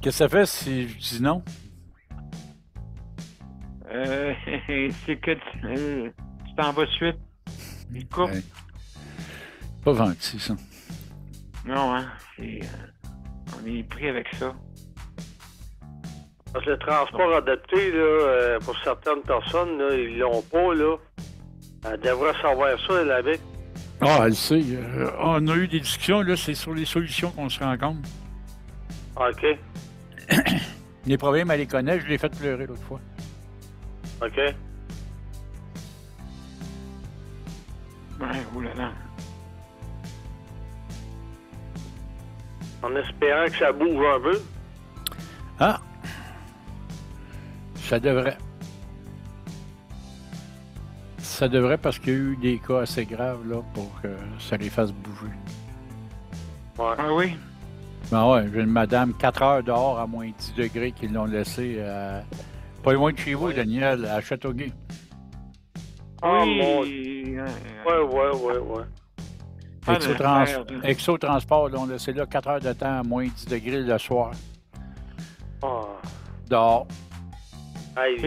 Qu'est-ce que ça fait si je dis non? C'est que tu t'en vas de suite. Il coupe. Ouais. Pas gentil, ça. Non, hein. On est pris avec ça. Parce que le transport adapté, là, pour certaines personnes, là, ils l'ont pas, là. Elle devrait savoir ça, elle, avec. Ah, elle sait. On a eu des discussions, là, c'est sur les solutions qu'on se rencontre. OK. Les problèmes, elle les connaît, je l'ai fait pleurer l'autre fois. OK. Ouais, oulala. En espérant que ça bouge un peu. Ah! Ça devrait. Ça devrait parce qu'il y a eu des cas assez graves là, pour que ça les fasse bouger. Ouais. Ah oui? Ben ouais, j'ai une madame 4 heures dehors à moins 10 degrés qui l'ont laissé pas loin de chez vous, Daniel, à Châteauguay. Oui. Ouais. Exotransport, l'ont laissé là 4 heures de temps à moins 10 degrés le soir. Ah. Dehors. Aïe.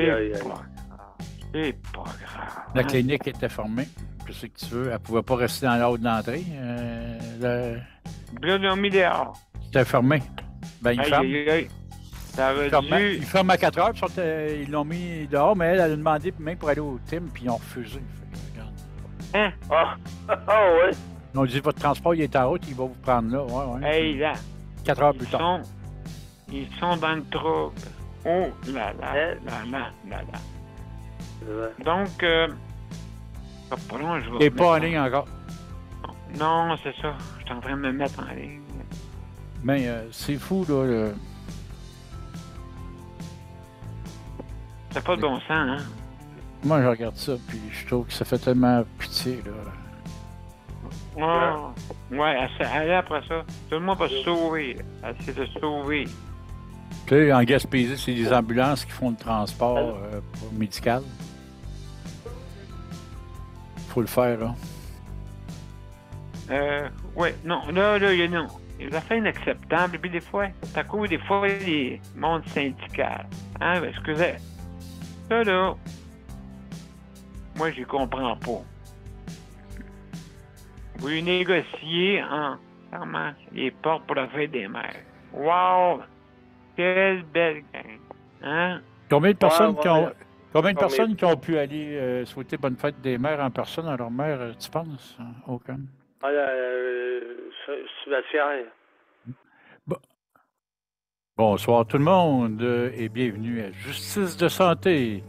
C'est pas grave. La clinique était fermée. Qu'est-ce que tu veux? Elle ne pouvait pas rester dans l'ordre d'entrée. Là, ils l'ont mis dehors. C'était fermé. Ben, ils ferment. Aïe. Ça aurait dû... Ils ferment à 4 heures, puis ils l'ont mis dehors, mais elle a demandé même pour aller au team, puis ils ont refusé. Hein? Ah ouais. Ils ont dit, votre transport, il est en route, il va vous prendre là. Ouais. Hey, là. 4 heures plus tard. Ils sont dans le trouble. Oh là. Donc, pas long, je vais... T'es pas en ligne encore. Non, c'est ça. Je suis en train de me mettre en ligne. Mais c'est fou, là. C'est pas de bon sens, hein? Moi, je regarde ça, puis je trouve que ça fait tellement pitié, là. Ouais, allez après ça. Tout le monde va se sauver. Essayer de se sauver. Tu sais, en Gaspésie, c'est des ambulances qui font le transport médical. Faut le faire, là. Ouais, non, là, non. Les affaires inacceptables, puis des fois, c'est à cause des fois des mondes syndicales. Hein, excusez. Ça, là, moi, je comprends pas. Vous négociez en fermant les portes pour la fête des mères. Wow! Quelle belle gang! Hein? Combien de personnes qui ont pu aller souhaiter bonne fête des mères en personne à leur mère, tu penses? Aucun. Vestiaire. Bonsoir tout le monde et bienvenue à Justice de santé,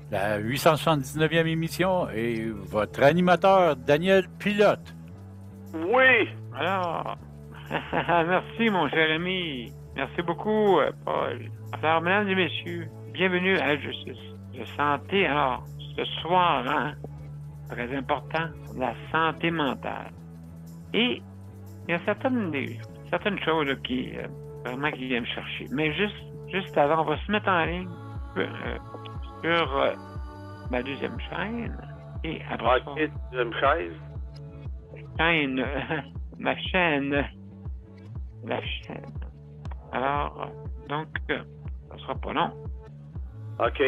la 879e émission et votre animateur Daniel Pilote. Oui! Alors, merci mon cher ami. Merci beaucoup, Paul. Alors, mesdames et messieurs, bienvenue à Justice de santé. Alors, ce soir, hein, très important, la santé mentale. Et il y a certaines choses là, qui vraiment qui viennent me chercher. Mais juste avant, on va se mettre en ligne sur ma deuxième chaîne. Et après ça, deuxième chaise. Ma chaîne. Alors, donc, ça sera pas long. OK.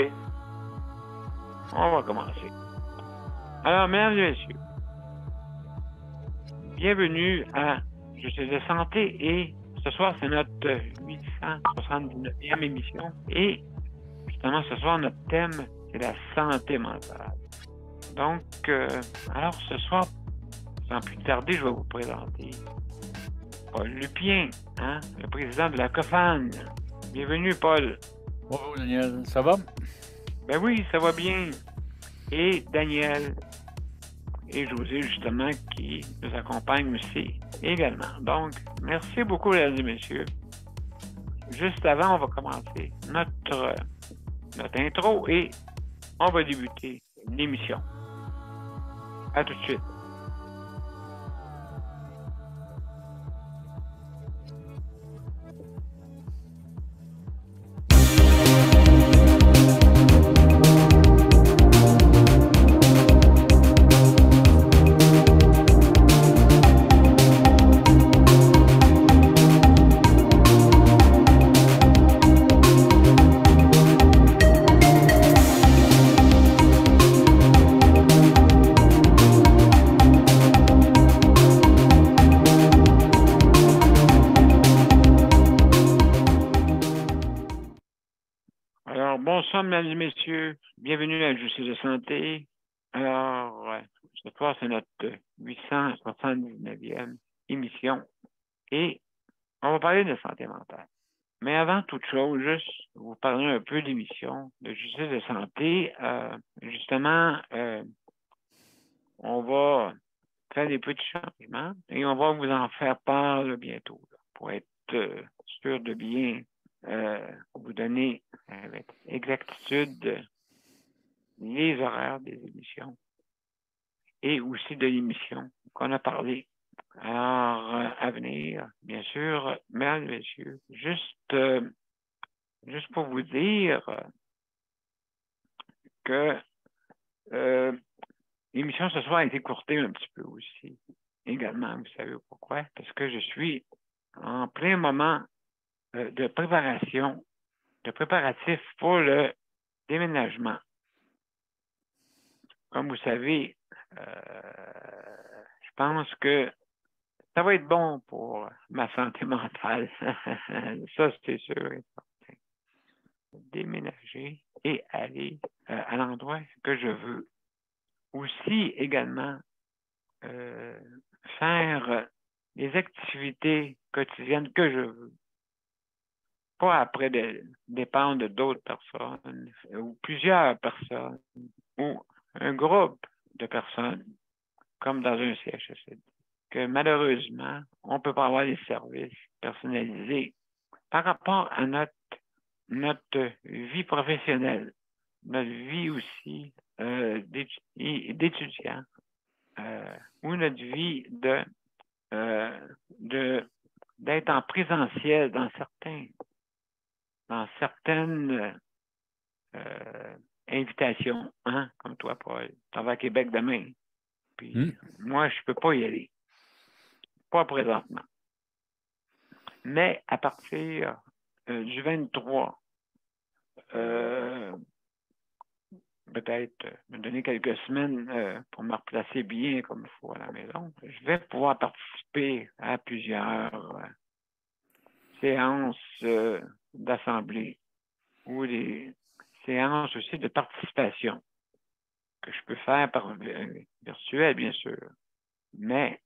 On va commencer. Alors, mesdames et messieurs, bienvenue à Justice de santé et ce soir, c'est notre 879e émission et justement, ce soir, notre thème, c'est la santé mentale. Donc, alors ce soir, sans plus tarder, je vais vous présenter Paul Lupien, hein, le président de la COFAN. Bienvenue, Paul. Bonjour, Daniel. Ça va? Ben oui, ça va bien. Et Daniel et José, justement, qui nous accompagnent aussi également. Donc, merci beaucoup, mesdames et messieurs. Juste avant, on va commencer notre intro et on va débuter l'émission. À tout de suite. Bonsoir, mesdames et messieurs. Bienvenue à Justice de santé. Alors, ce soir, c'est notre 879e émission et on va parler de santé mentale. Mais avant toute chose, juste vous parler un peu d'émission de Justice de santé. Justement, on va faire des petits changements et on va vous en faire part là, bientôt là, pour être sûr de bien vous donner avec exactitude les horaires des émissions et aussi de l'émission qu'on a parlé. Alors, à venir, bien sûr, mesdames et messieurs, juste pour vous dire que l'émission ce soir a été courtée un petit peu aussi. Également, vous savez pourquoi? Parce que je suis en plein moment de préparation, de préparatifs pour le déménagement. Comme vous savez, je pense que ça va être bon pour ma santé mentale. Ça, c'est sûr et certain. Déménager et aller à l'endroit que je veux. Aussi, également, faire les activités quotidiennes que je veux. Pas après dépendre d'autres personnes ou plusieurs personnes ou un groupe de personnes comme dans un CHSLD. Que malheureusement, on ne peut pas avoir des services personnalisés par rapport à notre vie professionnelle, notre vie aussi d'étudiant ou notre vie d'être en présentiel dans certaines invitations, hein, comme toi, Paul. Tu vas à Québec demain. Puis moi, je ne peux pas y aller. Pas présentement. Mais à partir du 23, peut-être me donner quelques semaines pour me replacer bien comme il faut à la maison, je vais pouvoir participer à plusieurs séances d'assemblée ou des séances aussi de participation que je peux faire par virtuel, bien sûr. Mais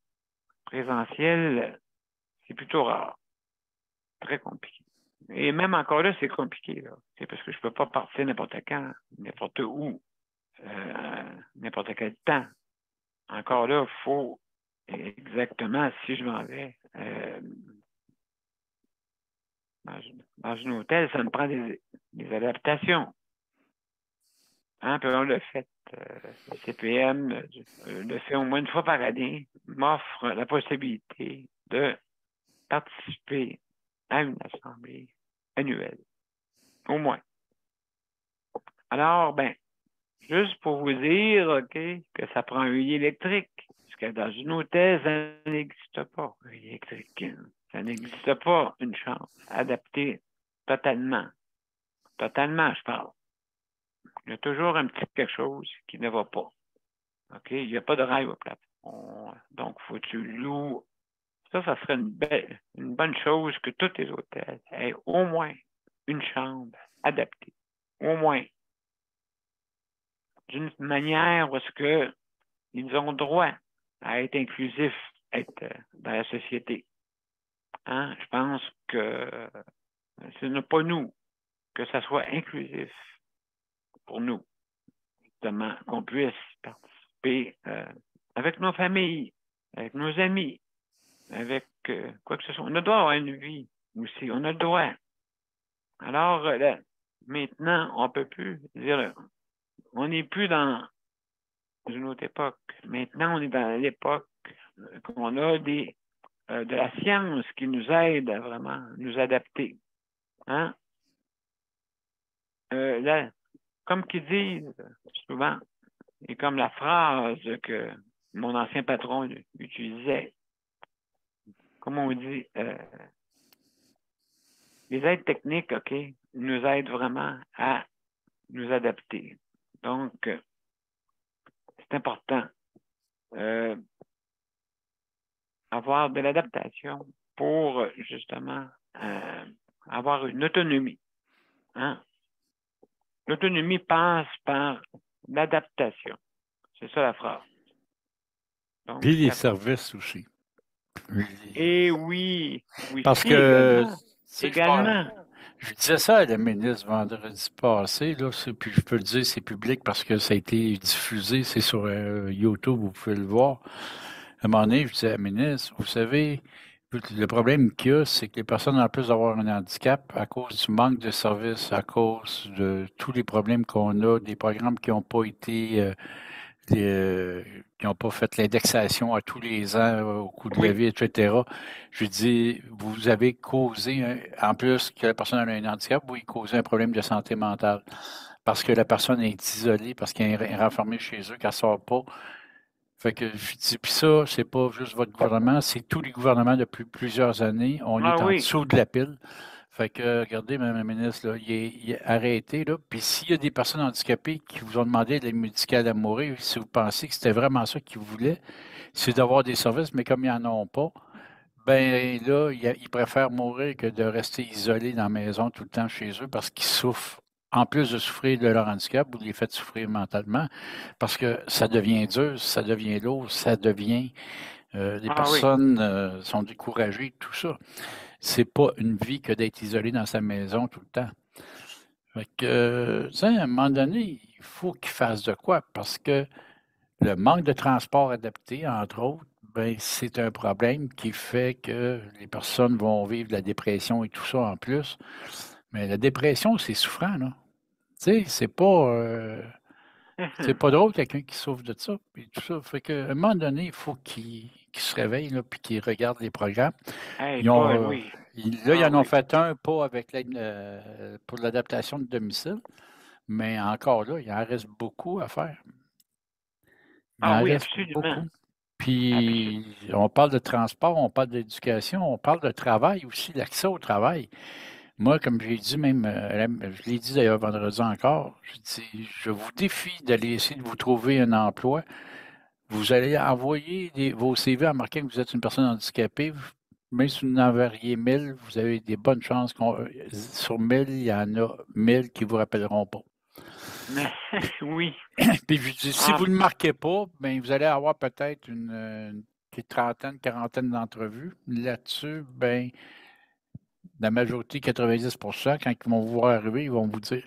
présentiel, c'est plutôt rare. Très compliqué. Et même encore là, c'est compliqué. C'est parce que je ne peux pas partir n'importe quand, n'importe où, n'importe quel temps. Encore là, il faut exactement, si je m'en vais dans un hôtel, ça me prend des adaptations. Hein, puis on l'a fait. Le CPM le fait au moins une fois par année, m'offre la possibilité de participer à une assemblée annuelle. Au moins. Alors, juste pour vous dire, OK, que ça prend un lit électrique. Parce que dans une hôtel, ça n'existe pas, un lit électrique. Ça n'existe pas, une chambre adaptée totalement. Totalement, je parle. Il y a toujours un petit quelque chose qui ne va pas. OK? Il n'y a pas de rail au plafond. Donc, il faut que tu loues. Ça serait une bonne chose que tous les hôtels aient au moins une chambre adaptée. Au moins. D'une manière où est-ce que ils ont droit à être inclusifs, être dans la société. Hein? Je pense que ce n'est pas nous que ça soit inclusif pour nous, justement, qu'on puisse participer avec nos familles, avec nos amis, avec quoi que ce soit. On a le droit d'avoir une vie aussi, on a le droit. Alors, là, maintenant, on ne peut plus dire, on n'est plus dans une autre époque. Maintenant, on est dans l'époque qu'on a de la science qui nous aide à vraiment nous adapter. Hein? Là, comme qu'ils disent souvent, et comme la phrase que mon ancien patron utilisait, comme on dit, les aides techniques, OK, nous aident vraiment à nous adapter. Donc, c'est important avoir de l'adaptation pour justement avoir une autonomie. Hein? L'autonomie passe par l'adaptation. C'est ça la phrase. Donc, Et les services aussi. Et oui, Parce si, que, également. Je disais ça à la ministre vendredi passé, là, puis je peux le dire, c'est public parce que ça a été diffusé, c'est sur YouTube, vous pouvez le voir. À un moment donné, je disais à la ministre, vous savez, le problème qu'il y a, c'est que les personnes, en plus d'avoir un handicap, à cause du manque de services, à cause de tous les problèmes qu'on a, des programmes qui n'ont pas été qui n'ont pas fait l'indexation à tous les ans au coût de la vie, etc. Je dis, vous avez causé, en plus que la personne a un handicap, vous causez un problème de santé mentale parce que la personne est isolée, parce qu'elle est renfermée chez eux, qu'elle ne sort pas. Fait que je dis, puis ça, c'est pas juste votre gouvernement, c'est tous les gouvernements depuis plusieurs années. On est en dessous de la pile. Fait que, regardez, Mme la ministre, là, il est arrêté, là. Puis s'il y a des personnes handicapées qui vous ont demandé de l'aide médicale à mourir, si vous pensez que c'était vraiment ça qu'ils voulaient, c'est d'avoir des services, mais comme ils n'en ont pas, ben là, ils préfèrent mourir que de rester isolés dans la maison tout le temps chez eux parce qu'ils souffrent. En plus de souffrir de leur handicap, vous les faites souffrir mentalement parce que ça devient dur, ça devient lourd, ça devient. Les personnes sont découragées, tout ça. C'est pas une vie que d'être isolé dans sa maison tout le temps. Fait que, tu sais, à un moment donné, il faut qu'ils fassent de quoi parce que le manque de transport adapté, entre autres, ben, c'est un problème qui fait que les personnes vont vivre de la dépression et tout ça en plus. Mais la dépression, c'est souffrant, là. Tu sais, c'est pas drôle quelqu'un qui souffre de ça. Puis tout ça. Fait qu'à un moment donné, il faut qu'ils se réveillent là, puis qu'ils regardent les programmes. Hey, Ils ont, ils en ont fait un pas avec l'aide pour l'adaptation de domicile, mais encore là, il en reste beaucoup à faire. Il en reste beaucoup. Puis, on parle de transport, on parle d'éducation, on parle de travail aussi, l'accès au travail. Moi, comme j'ai dit, même, je l'ai dit d'ailleurs vendredi encore, je vous défie d'aller essayer de vous trouver un emploi. Vous allez envoyer vos CV en marquant que vous êtes une personne handicapée. Même si vous en enverriez 1000, vous avez des bonnes chances sur 1000, il y en a 1000 qui ne vous rappelleront pas. Oui. Puis je dis, si vous ne le marquez pas, bien, vous allez avoir peut-être une trentaine, quarantaine d'entrevues. Là-dessus, bien, la majorité, 90 quand ils vont vous voir arriver, ils vont vous dire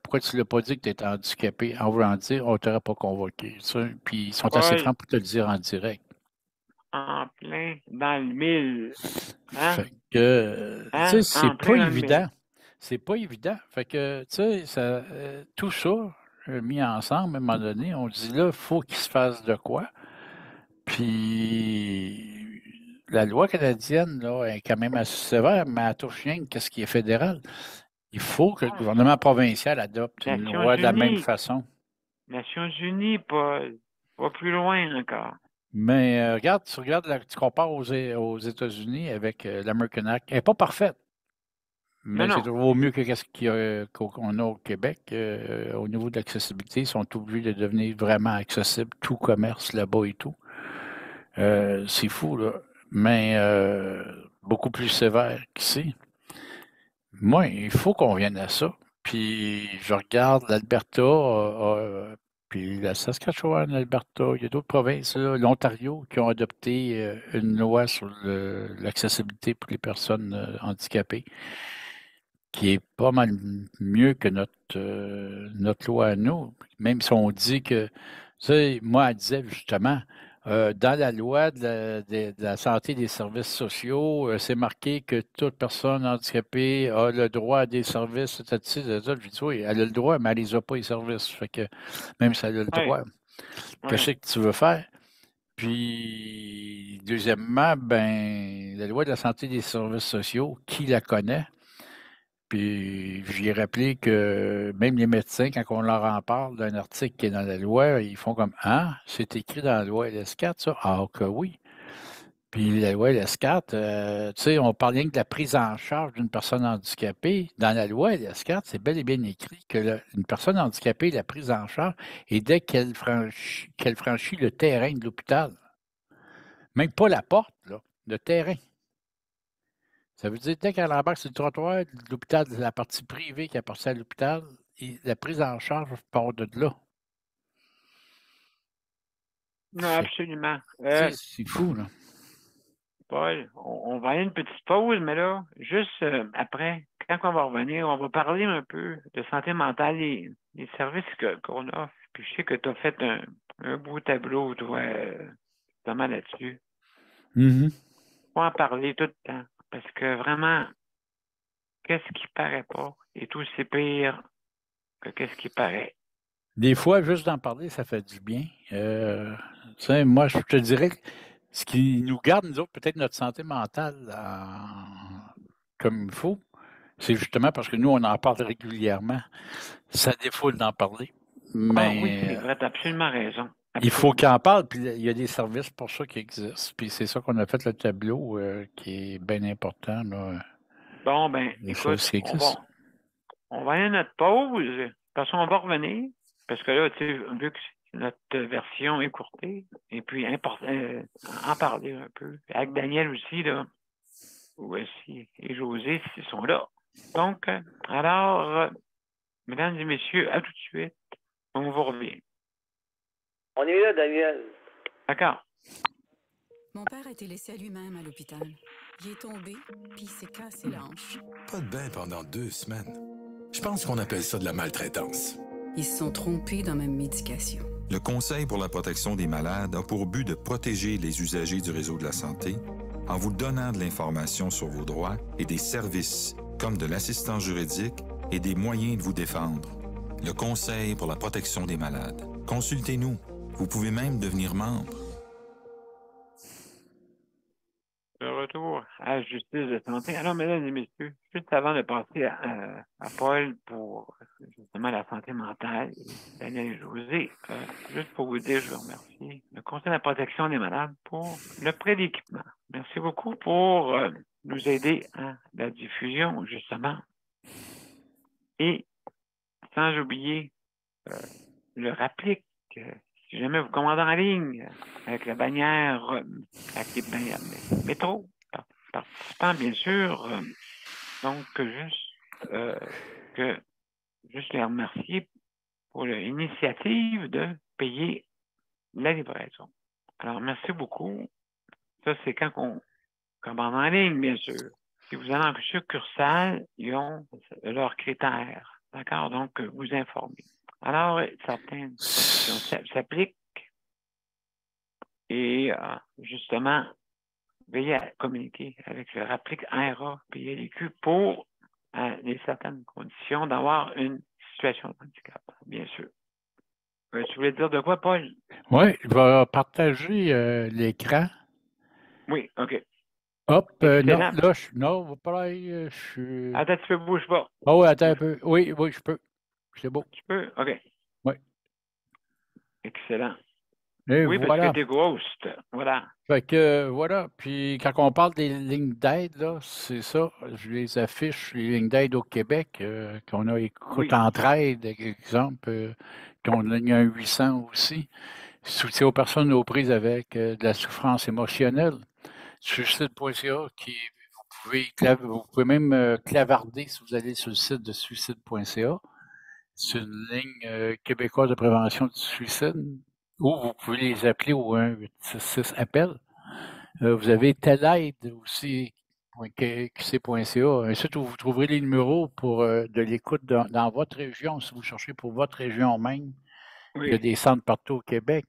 pourquoi tu ne l'as pas dit que tu étais handicapé? En voulant dire, on ne t'aurait pas convoqué. Ça. Puis ils sont assez francs pour te le dire en direct. En plein dans le mille. Hein? Fait que, tu sais, c'est pas évident. C'est pas évident. Fait que, tu sais, tout ça mis ensemble, à un moment donné, on dit là, il faut qu'il se fasse de quoi. Puis, la loi canadienne, là, est quand même assez sévère, mais elle touche rien qu'est-ce qui est fédéral. Il faut que le gouvernement provincial adopte une loi de la même façon. Nations Unies, pas plus loin encore. Mais regarde, tu compares aux États-Unis avec l'American Act. Elle n'est pas parfaite. Mais c'est toujours mieux que ce qu'on a au Québec. Au niveau de l'accessibilité, ils sont obligés de devenir vraiment accessibles, tout commerce là-bas et tout. C'est fou, là. Mais beaucoup plus sévère qu'ici. Moi, il faut qu'on vienne à ça. Puis je regarde l'Alberta, puis la Saskatchewan, l'Alberta, il y a d'autres provinces, l'Ontario, qui ont adopté une loi sur l'accessibilité pour les personnes handicapées, qui est pas mal mieux que notre loi à nous. Même si on dit que, tu sais, moi, elle disait justement, dans la loi de la santé et des services sociaux, c'est marqué que toute personne handicapée a le droit à des services, etc. Je dis, oui, elle a le droit, mais elle les a pas, les services. Fait que même si elle a le droit, qu'est-ce que tu veux faire? Puis, deuxièmement, ben, la loi de la santé et des services sociaux, qui la connaît? Puis, j'y ai rappelé que même les médecins, quand on leur en parle d'un article qui est dans la loi, ils font comme ah, c'est écrit dans la loi LS4, ça? Ah, que oui. Puis, la loi LS4, tu sais, on parle rien que de la prise en charge d'une personne handicapée. Dans la loi LS4, c'est bel et bien écrit que une personne handicapée, la prise en charge, et dès qu'elle franchit le terrain de l'hôpital, même pas la porte, là, le terrain. Ça veut dire, dès qu'elle embarque sur le trottoir de l'hôpital, de la partie privée qui appartient à l'hôpital, la prise en charge part de là. Non, C'est absolument. c'est fou, là. Paul, on va aller une petite pause, mais là, juste après, quand on va revenir, on va parler un peu de santé mentale et les services qu'on offre. Puis je sais que tu as fait un beau tableau, toi, justement là-dessus. Mhm. Faut en parler tout le temps. Parce que vraiment, qu'est-ce qui paraît pas est aussi pire que qu'est-ce qui paraît. Des fois, juste d'en parler, ça fait du bien. Tu sais, moi, je te dirais que ce qui nous garde, nous autres, peut-être notre santé mentale comme il faut, c'est justement parce que nous, on en parle régulièrement. Ça défoule d'en parler. Ah oui, c'est Mais vrai, tu as absolument raison. il faut Absolument. qu'il en parle, puis il y a des services pour ça qui existent. Puis c'est ça qu'on a fait le tableau qui est bien important, là, Bon, ben, des écoute, choses qui existent. on va aller à notre pause, parce qu'on va revenir, parce que là, tu sais, vu que notre version est courtée, et puis en parler un peu. Avec Daniel aussi, là, aussi, et José, s'ils sont là. Donc, alors, mesdames et messieurs, à tout de suite. On vous revient. On est là, Daniel. D'accord. Mon père a été laissé à lui-même à l'hôpital. Il est tombé, puis il s'est cassé la hanche. Pas de bain pendant 2 semaines. Je pense qu'on appelle ça de la maltraitance. Ils se sont trompés dans ma médication. Le Conseil pour la protection des malades a pour but de protéger les usagers du réseau de la santé en vous donnant de l'information sur vos droits et des services comme de l'assistance juridique et des moyens de vous défendre. Le Conseil pour la protection des malades. Consultez-nous. Vous pouvez même devenir membre. De retour à la justice de santé. Alors, mesdames et messieurs, juste avant de passer à Paul pour justement la santé mentale, et Daniel et José, juste pour vous dire, je vous remercie le Conseil de la protection des malades pour le prêt d'équipement. Merci beaucoup pour nous aider à la diffusion, justement. Et sans oublier le rapplique, si jamais vous commandez en ligne avec la bannière, avec les bannières métro, participant bien sûr, donc juste les remercier pour l'initiative de payer la livraison. Alors, merci beaucoup. Ça, c'est quand on commande en ligne, bien sûr. Si vous allez en succursale, ils ont leurs critères. D'accord? Donc, vous informez. Alors, certaines conditions s'appliquent et justement, veuillez à communiquer avec le rapplique ARA PLQ pour les certaines conditions d'avoir une situation de handicap, bien sûr. Tu voulais dire de quoi, Paul? Oui, je vais partager l'écran. Oui, OK. Hop, non, Excellent. là, non, va pas aller, je suis... Attends, tu peux bouge pas. Ah oui, attends un peu. Oui, je peux. C'est beau. Tu peux? OK. Oui. Excellent. Et Oui, voilà. parce que t'es ghost. Voilà. Fait que, voilà. Puis, quand on parle des lignes d'aide, là, c'est ça. Je les affiche, les lignes d'aide au Québec, qu'on a Écoute Oui. Entraide, exemple, qu'on a un 800 aussi. Soutien aux personnes aux prises avec de la souffrance émotionnelle. Suicide.ca, vous pouvez même clavarder si vous allez sur le site de suicide.ca. C'est une ligne québécoise de prévention du suicide, ou vous pouvez les appeler au 1-866 appel. Vous avez TELAIDE aussi, qc.ca, un site où vous trouverez les numéros pour de l'écoute dans votre région, si vous cherchez pour votre région même. Oui. Il y a des centres partout au Québec.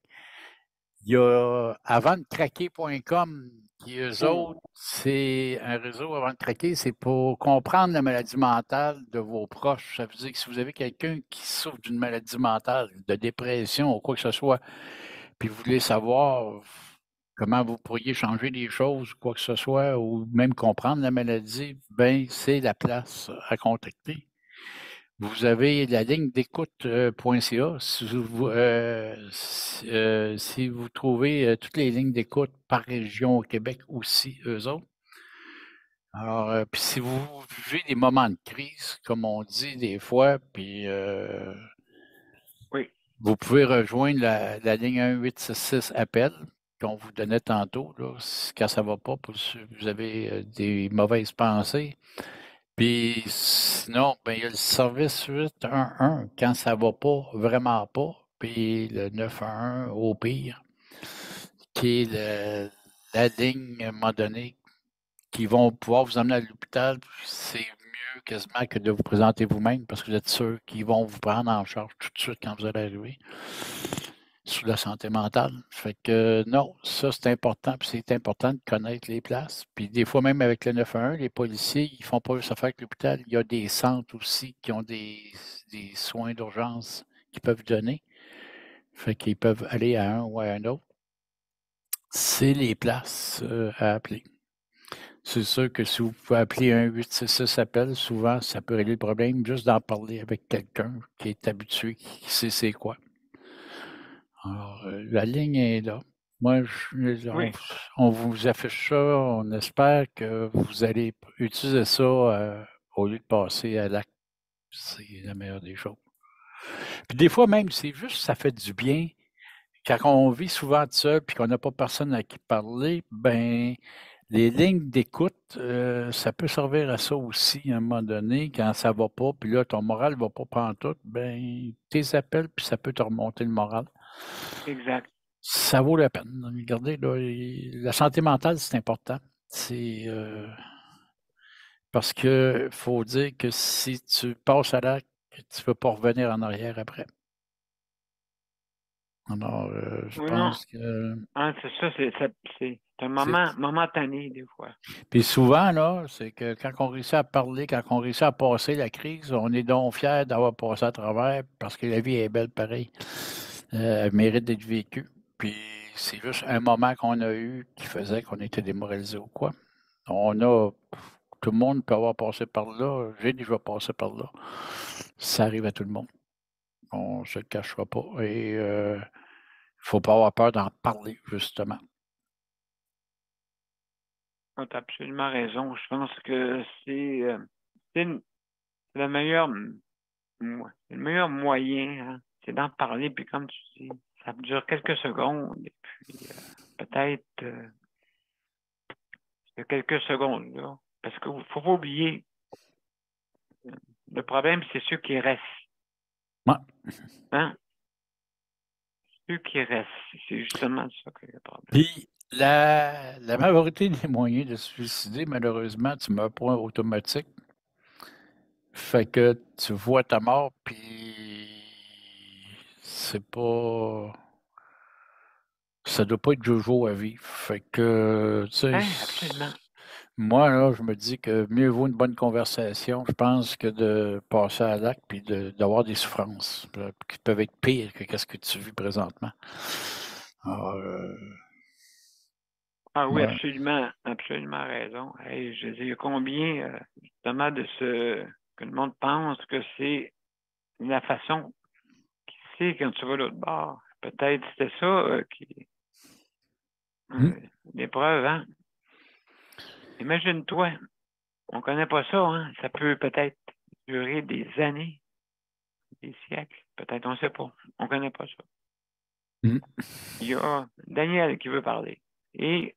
Il y a avantdecraquer.com, qui eux autres, c'est un réseau avant de craquer, c'est pour comprendre la maladie mentale de vos proches. Ça veut dire que si vous avez quelqu'un qui souffre d'une maladie mentale, de dépression ou quoi que ce soit, puis vous voulez savoir comment vous pourriez changer les choses, quoi que ce soit, ou même comprendre la maladie, ben c'est la place à contacter. Vous avez la ligne d'écoute.ca. Si vous trouvez toutes les lignes d'écoute par région au Québec aussi, eux autres. Alors, puis si vous vivez des moments de crise, comme on dit des fois, puis Oui. vous pouvez rejoindre la ligne 1866 appel qu'on vous donnait tantôt, là, quand ça ne va pas, vous avez des mauvaises pensées. Puis sinon, ben, il y a le service 811 quand ça va pas, vraiment pas, puis le 911 au pire, qui est la ligne, à un moment donné, qui vont pouvoir vous emmener à l'hôpital. C'est mieux quasiment que de vous présenter vous-même parce que vous êtes sûr qu'ils vont vous prendre en charge tout de suite quand vous allez arriver sur la santé mentale. Fait que non, ça c'est important, puis c'est important de connaître les places. Puis des fois même avec le 911, les policiers, ils font pas juste affaire avec l'hôpital. Il y a des centres aussi qui ont des soins d'urgence qu'ils peuvent donner. Fait qu'ils peuvent aller à un ou à un autre. C'est les places à appeler. C'est sûr que si vous pouvez appeler un 866 appel, souvent ça peut régler le problème juste d'en parler avec quelqu'un qui est habitué, qui sait c'est quoi. Alors, la ligne est là. Moi, Oui. on vous affiche ça. On espère que vous allez utiliser ça au lieu de passer à l'acte. C'est la meilleure des choses. Puis des fois même, c'est juste ça fait du bien. Quand on vit souvent tout seul puis qu'on n'a pas personne à qui parler, ben les lignes d'écoute, ça peut servir à ça aussi à un moment donné, quand ça va pas, puis là, ton moral ne va pas pantoute, ben tes appels, puis ça peut te remonter le moral. Exact. Ça vaut la peine. Regardez, là, la santé mentale, c'est important. C'est parce que faut dire que si tu passes à l'acte, tu ne peux pas revenir en arrière après. Alors, je Oui, non. pense que Hein, c'est ça, c'est un c'est. momentané, des fois. Puis souvent, là, c'est que quand on réussit à parler, quand on réussit à passer la crise, on est donc fier d'avoir passé à travers parce que la vie est belle pareil. Elle mérite d'être vécue. Puis c'est juste un moment qu'on a eu qui faisait qu'on était démoralisé ou quoi. Tout le monde peut avoir passé par là. J'ai déjà passé par là. Ça arrive à tout le monde. On ne se le cachera pas. Et il ne faut pas avoir peur d'en parler, justement. Tu as absolument raison. Je pense que c'est le meilleur, le meilleur moyen, hein. C'est d'en parler, puis comme tu dis, ça dure quelques secondes, et puis peut-être quelques secondes, là. Parce qu'il ne faut pas oublier, le problème, c'est ceux qui restent. Ouais. Hein? Ceux qui restent, c'est justement ça que le problème. Puis, la majorité des moyens de se suicider, malheureusement, tu meurs pas automatique. Fait que tu vois ta mort, puis c'est pas. Ça doit pas être Jojo à vivre. Fait que, tu sais, Hein, absolument. moi, là, je me dis que mieux vaut une bonne conversation, je pense, que de passer à l'acte puis d'avoir des souffrances qui peuvent être pires que ce que tu vis présentement. Alors, Ah oui, ouais. absolument, absolument raison. Hey, je veux dire, combien justement de ce que le monde pense que c'est la façon qui sait quand tu vas l'autre bord. Peut-être c'était ça qui l'épreuve, hein? Imagine-toi, on connaît pas ça, hein? Ça peut peut-être durer des années, des siècles. Peut-être, on ne sait pas. On connaît pas ça. Mm. Il y a Daniel qui veut parler. Et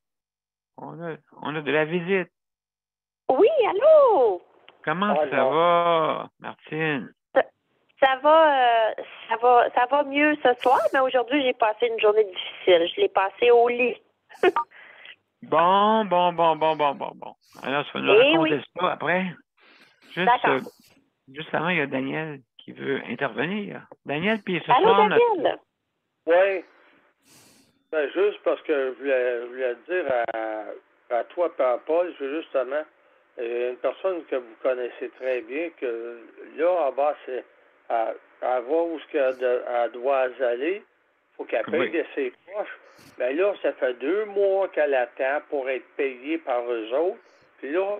on a de la visite. Oui, allô? Comment ça va, Martine? Ça va mieux ce soir, mais aujourd'hui, j'ai passé une journée difficile. Je l'ai passée au lit. Bon. Alors, tu vas nous raconter ça après. Juste avant, il y a Daniel qui veut intervenir. Daniel, puis ce Allô, soir... Daniel? Oui. Ben, juste parce que je voulais dire à toi, Paul, justement, une personne que vous connaissez très bien, que là, en bas, c'est à voir où elle doit aller. Il faut qu'elle paye de ses poches. Mais là, ça fait 2 mois qu'elle attend pour être payée par eux autres. Puis là,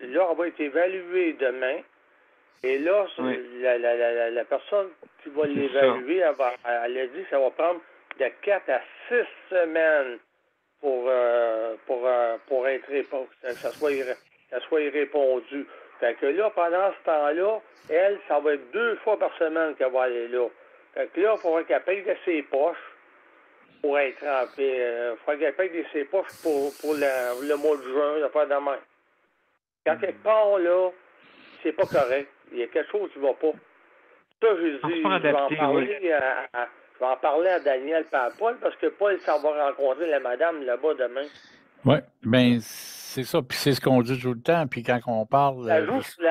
elle va être évaluée demain. Et là, la personne qui va l'évaluer, elle a dit que ça va prendre de 4 à 6 semaines pour être répondu, que ça soit répondu. Fait que là, pendant ce temps-là, elle, ça va être 2 fois par semaine qu'elle va aller là. Fait que là, il faudrait qu'elle paye de ses poches pour être remplie. Il faudrait qu'elle paye de ses poches pour le mois de juin, pas de même. Quand quelque part, là, c'est pas correct. Il y a quelque chose qui va pas. Ça, j'ai dit, je vais en parler à Daniel et à Paul, parce que Paul s'en va rencontrer la madame là-bas demain. Oui, bien, c'est ça. Puis c'est ce qu'on dit tout le temps. Puis quand on parle. Ça joue sur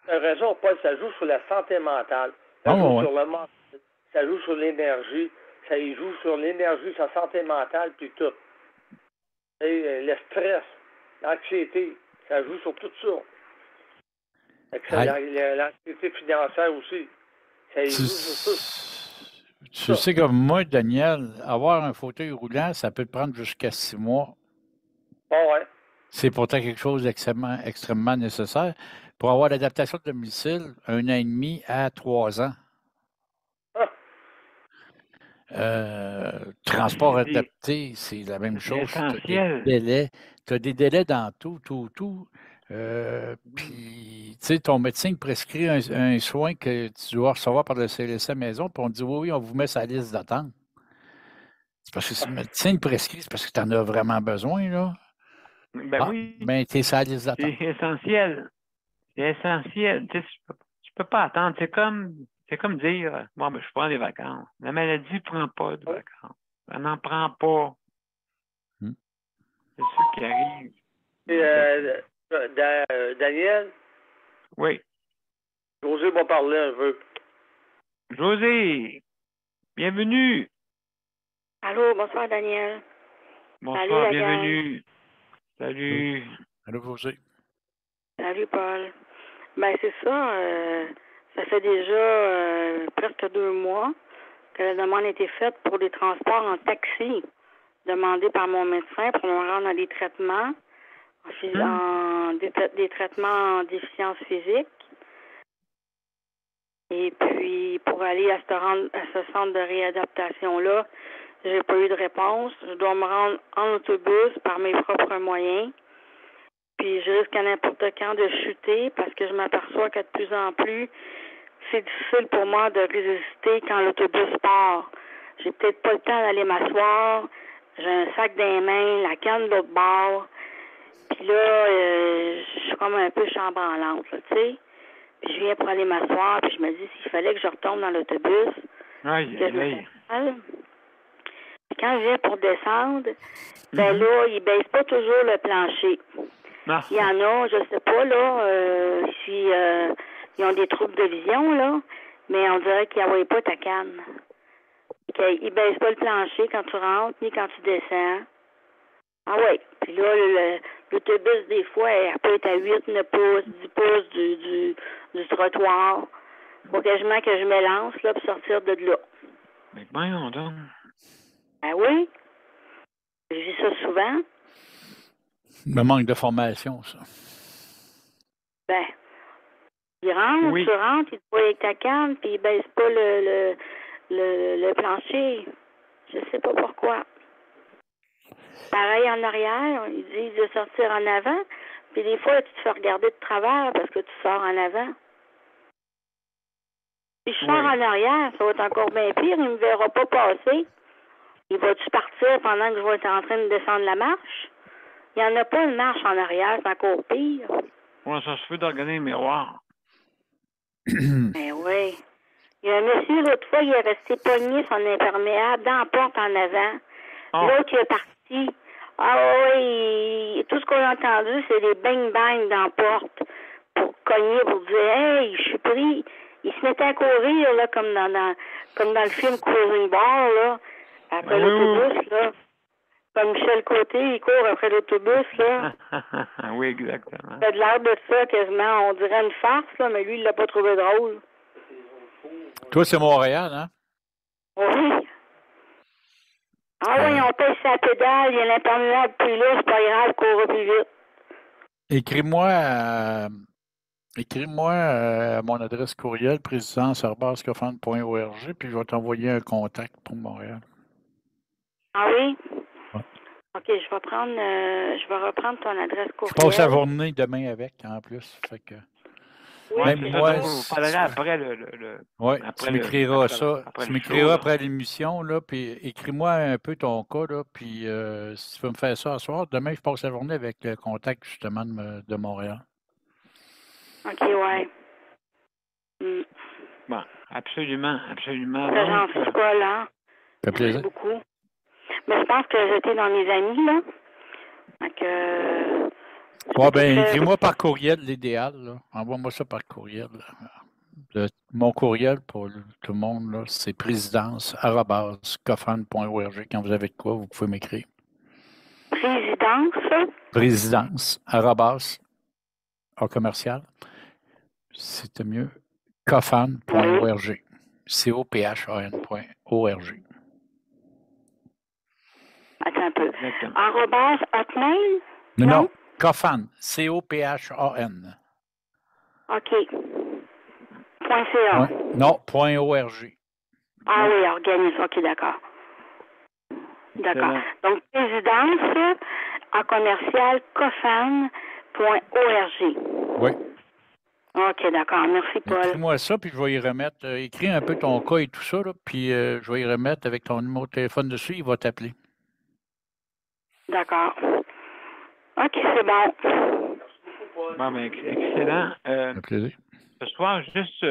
t'as raison, Paul, ça joue sur la santé mentale. Ça joue sur le mental. Ça joue sur l'énergie. Ça y joue sur l'énergie, sa santé mentale, puis tout. Et le stress, l'anxiété, ça joue sur tout ça. L'anxiété financière aussi. Ça y joue sur tout. Tu sais, comme moi, Daniel, avoir un fauteuil roulant, ça peut te prendre jusqu'à 6 mois. Bon, ouais. C'est pourtant quelque chose d'extrêmement nécessaire. Pour avoir l'adaptation de domicile, 1 an et demi à 3 ans. Transport adapté, c'est la même chose. Tu as des délais dans tout. Puis, tu sais, ton médecin prescrit un soin que tu dois recevoir par le CLSC à maison, puis on te dit oui, on vous met sur la liste d'attente. C'est parce que si le médecin le prescrit, c'est parce que tu en as vraiment besoin, là. Oui. Ben, tu es sur la liste d'attente. C'est essentiel. C'est essentiel. Tu peux pas attendre. C'est comme dire, bon, ben, je prends des vacances. La maladie ne prend pas de vacances. Elle n'en prend pas. C'est ça qui arrive. Daniel? Oui. José m'a parlé un peu. José, bienvenue. Allô, bonsoir, Daniel. Bonsoir, salut, bienvenue. Salut. Allô, José. Salut, Paul. Ben, c'est ça. Ça fait déjà presque 2 mois que la demande a été faite pour des transports en taxi, demandés par mon médecin pour me rendre à des traitements, des traitements en déficience physique. Et puis, pour aller à ce centre de réadaptation-là, j'ai pas eu de réponse. Je dois me rendre en autobus par mes propres moyens. Puis, je risque à n'importe quand de chuter parce que je m'aperçois que de plus en plus, c'est difficile pour moi de résister quand l'autobus part. J'ai peut-être pas le temps d'aller m'asseoir. J'ai un sac dans les mains, la canne de l'autre bord. Puis là, je suis comme un peu chambranlante, tu sais. Puis je viens pour aller m'asseoir, puis je me dis s'il fallait que je retourne dans l'autobus. Puis quand je viens pour descendre, ben là, ils baissent pas toujours le plancher. Il y en a, je sais pas, là, si ils ont des troubles de vision, là, mais on dirait qu'ils n'envoient pas ta canne. Ils baissent pas le plancher quand tu rentres, ni quand tu descends. Ah oui. Puis là, l'autobus, des fois, elle peut être à 8, 9 pouces, 10 pouces du trottoir. Faut quasiment que je me lance, là, pour sortir de là. Mais voyons donc. Ah oui. Je vis ça souvent. Le manque de formation, ça. Ben, tu rentres, il te voit avec ta canne, puis il baisse pas le plancher. Je sais pas pourquoi. Pareil en arrière, ils disent de sortir en avant, puis des fois, tu te fais regarder de travers parce que tu sors en avant. Si je sors en arrière, ça va être encore bien pire, il me verra pas passer. Il va-tu partir pendant que je vais être en train de descendre la marche? Il n'y en a pas une marche en arrière, c'est encore pire. Ouais, ça se fait de regarder le miroir. Ben oui. Il y a un monsieur, l'autre fois, il est resté pogné son imperméable dans la porte en avant. L'autre, il est parti. Ah oui, tout ce qu'on a entendu, c'est des bang-bang dans la porte pour cogner, pour dire « Hey, je suis pris ». Il se mettait à courir, là, comme dans le film Cruising Bar, là, après l'autobus, là. Comme Michel Côté, il court après l'autobus, là. Oui, exactement. Ça a de l'air de ça, quasiment. On dirait une farce, là, mais lui, il l'a pas trouvé drôle. Toi, c'est Montréal, hein? Oui. Ah oui, on pèse sa pédale, il y a l'imperméable, puis là, c'est pas grave, court plus vite. Écris-moi à mon adresse courriel, présidence@scofan.org, puis je vais t'envoyer un contact pour Montréal. Ah oui? Ouais. OK, je vais reprendre ton adresse courriel. Je passe la journée demain avec, en plus. Fait que... Oui, même moi, vous parlerez après Oui, tu m'écriras ça. Tu m'écriras après l'émission, là, puis écris-moi un peu ton cas, là, puis si tu veux me faire ça ce soir, demain, je passe la journée avec le contact, justement, de Montréal. OK, ouais. Bon, absolument. C'est gentil, Paul, hein? Ça fait plaisir. Merci beaucoup. Mais je pense que j'étais dans mes amis, là. Donc, Écris-moi par courriel, l'idéal, là. Envoie-moi ça par courriel. Mon courriel pour tout le monde, là, c'est présidence@cofan.org. Quand vous avez de quoi, vous pouvez m'écrire. Présidence, en commercial. C'était mieux. Cofan.org. COPHAN.org. Attends un peu. Exactement. @hotmail? Non. Cofan. COPHAN. OK. .ca. Non, .org. Ah oui, organisme. OK, d'accord. D'accord. Donc, présidence en commercial cofan.org. Oui. OK, d'accord. Merci, Paul. Écris-moi ça, puis je vais y remettre. Écris un peu ton cas et tout ça, là, puis je vais y remettre avec ton numéro de téléphone dessus. Il va t'appeler. D'accord. OK, c'est bon. Bon, ben, excellent. Ça fait plaisir. Ce soir, juste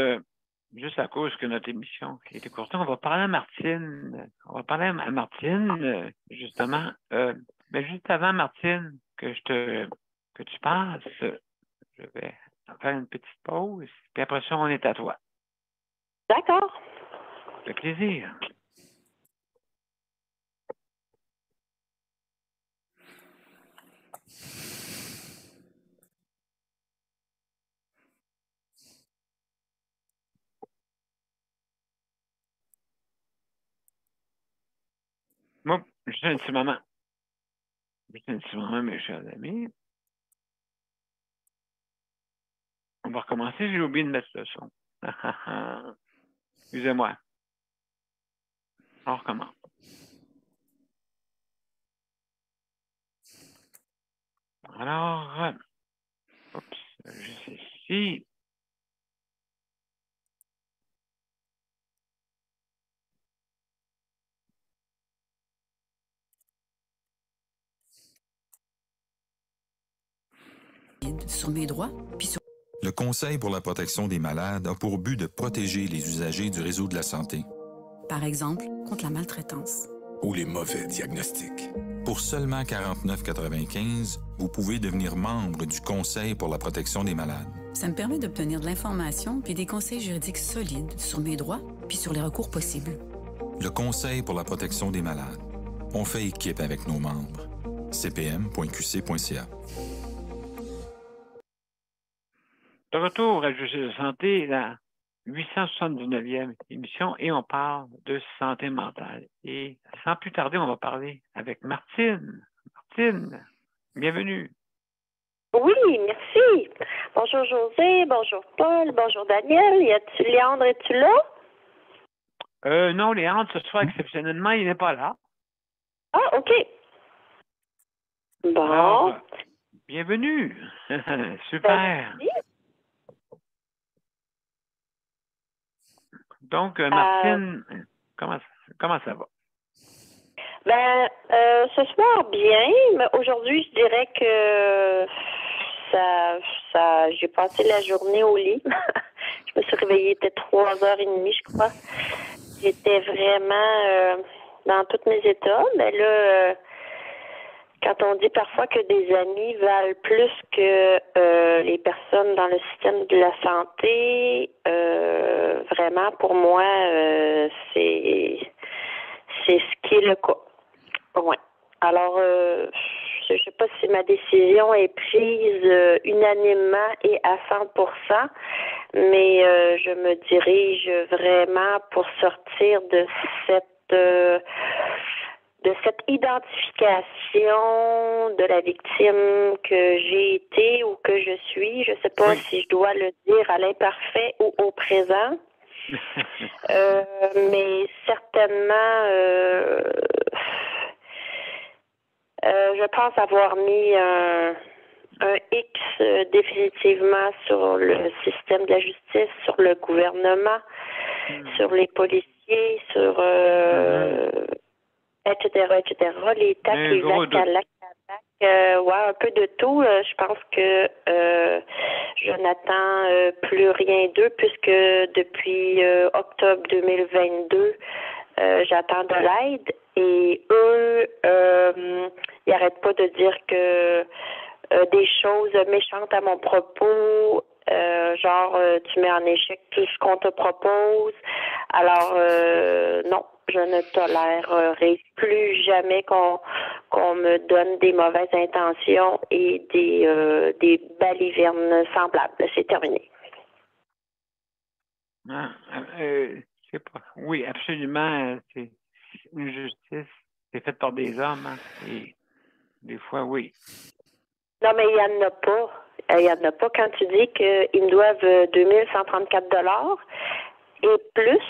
à cause que notre émission qui était courte, on va parler à Martine. Justement. Mais juste avant, Martine, que tu passes, je vais faire une petite pause, puis après ça, on est à toi. D'accord. Ça fait plaisir. Moi, juste un petit moment. Mes chers amis. On va recommencer. J'ai oublié de mettre le son. Excusez-moi. On recommence. Alors, juste ici. Sur mes droits, puis sur... Le Conseil pour la protection des malades a pour but de protéger les usagers du réseau de la santé. Par exemple, contre la maltraitance. Ou les mauvais diagnostics. Pour seulement 49,95 $, vous pouvez devenir membre du Conseil pour la protection des malades. Ça me permet d'obtenir de l'information puis des conseils juridiques solides sur mes droits puis sur les recours possibles. Le Conseil pour la protection des malades. On fait équipe avec nos membres. cpm.qc.ca. De retour à Justice de santé, la 879e émission, et on parle de santé mentale. Et sans plus tarder, on va parler avec Martine. Martine, bienvenue. Oui, merci. Bonjour José, bonjour Paul, bonjour Daniel. Léandre, es-tu là? Non, Léandre, ce soir, exceptionnellement, il n'est pas là. Ah, OK. Bon. Alors, bienvenue. Super. Merci. Donc, Martine, comment ça va? Ce soir, bien, mais aujourd'hui, je dirais que j'ai passé la journée au lit. Je me suis réveillée, il était 3h30, je crois. J'étais vraiment dans tous mes états, mais là, quand on dit parfois que des amis valent plus que les personnes dans le système de la santé, vraiment pour moi, c'est ce qui est le cas. Ouais. Alors, je ne sais pas si ma décision est prise unanimement et à 100%, mais je me dirige vraiment pour sortir de cette identification de la victime que j'ai été ou que je suis. Je ne sais pas si je dois le dire à l'imparfait ou au présent. Mais certainement, je pense avoir mis un X définitivement sur le système de la justice, sur le gouvernement, sur les policiers, sur etc., les tacs, les actes, un peu de tout. Je pense que je n'attends plus rien d'eux puisque depuis octobre 2022, j'attends de l'aide et eux, ils n'arrêtent pas de dire que des choses méchantes à mon propos, genre tu mets en échec tout ce qu'on te propose. Alors non, je ne tolérerai plus jamais qu'on me donne des mauvaises intentions et des balivernes semblables. C'est terminé. Ah, je sais pas. Oui, absolument. C'est une justice. C'est fait par des hommes. Hein, et des fois, oui. Non, mais il n'y en a pas. Il n'y en a pas quand tu dis qu'ils me doivent 2134 $ et plus.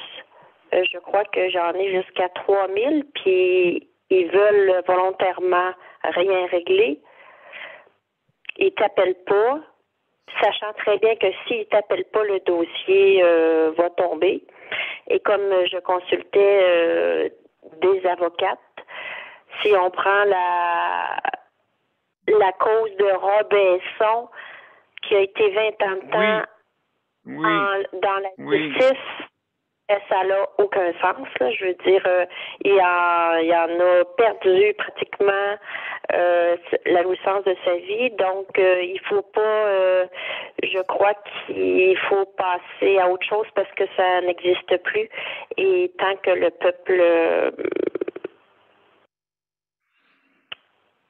Je crois que j'en ai jusqu'à 3000, puis ils veulent volontairement rien régler. Ils t'appellent pas, sachant très bien que s'ils t'appellent pas, le dossier va tomber. Et comme je consultais des avocates, si on prend la cause de Robinson, qui a été 20 ans de temps dans la justice, ça n'a aucun sens. Là. Je veux dire, il y en a perdu pratiquement la licence de sa vie. Donc, il faut pas, je crois qu'il faut passer à autre chose parce que ça n'existe plus. Et tant que le peuple...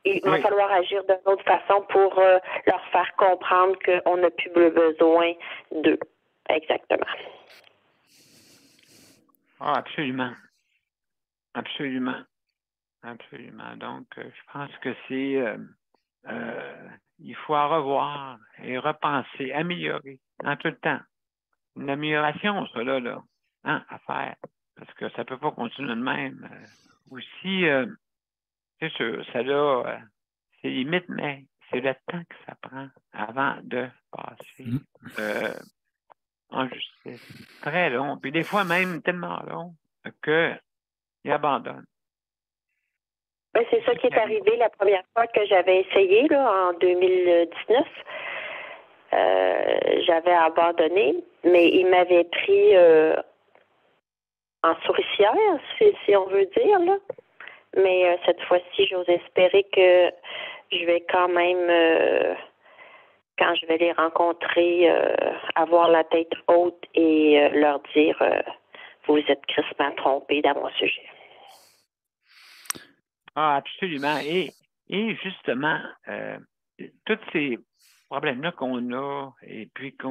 il va falloir agir d'une autre façon pour leur faire comprendre qu'on n'a plus besoin d'eux. Exactement. Ah, absolument. Absolument. Absolument. Donc, je pense que c'est... il faut en revoir et repenser, améliorer en tout le temps. Une amélioration, ça, là, hein, à faire. Parce que ça ne peut pas continuer de même. Aussi, c'est sûr, ça là, c'est limite, mais c'est le temps que ça prend avant de passer en justice. Très long. Puis des fois même tellement long qu'ils abandonnent. Ben, c'est ça qui est arrivé la première fois que j'avais essayé, là, en 2019. J'avais abandonné, mais il m'avait pris en souricière, si on veut dire, là. Mais cette fois-ci, j'ose espérer que je vais quand même, quand je vais les rencontrer, avoir la tête haute et leur dire vous êtes crissement trompés dans mon sujet. Ah, absolument. Et justement, tous ces problèmes-là qu'on a, et puis que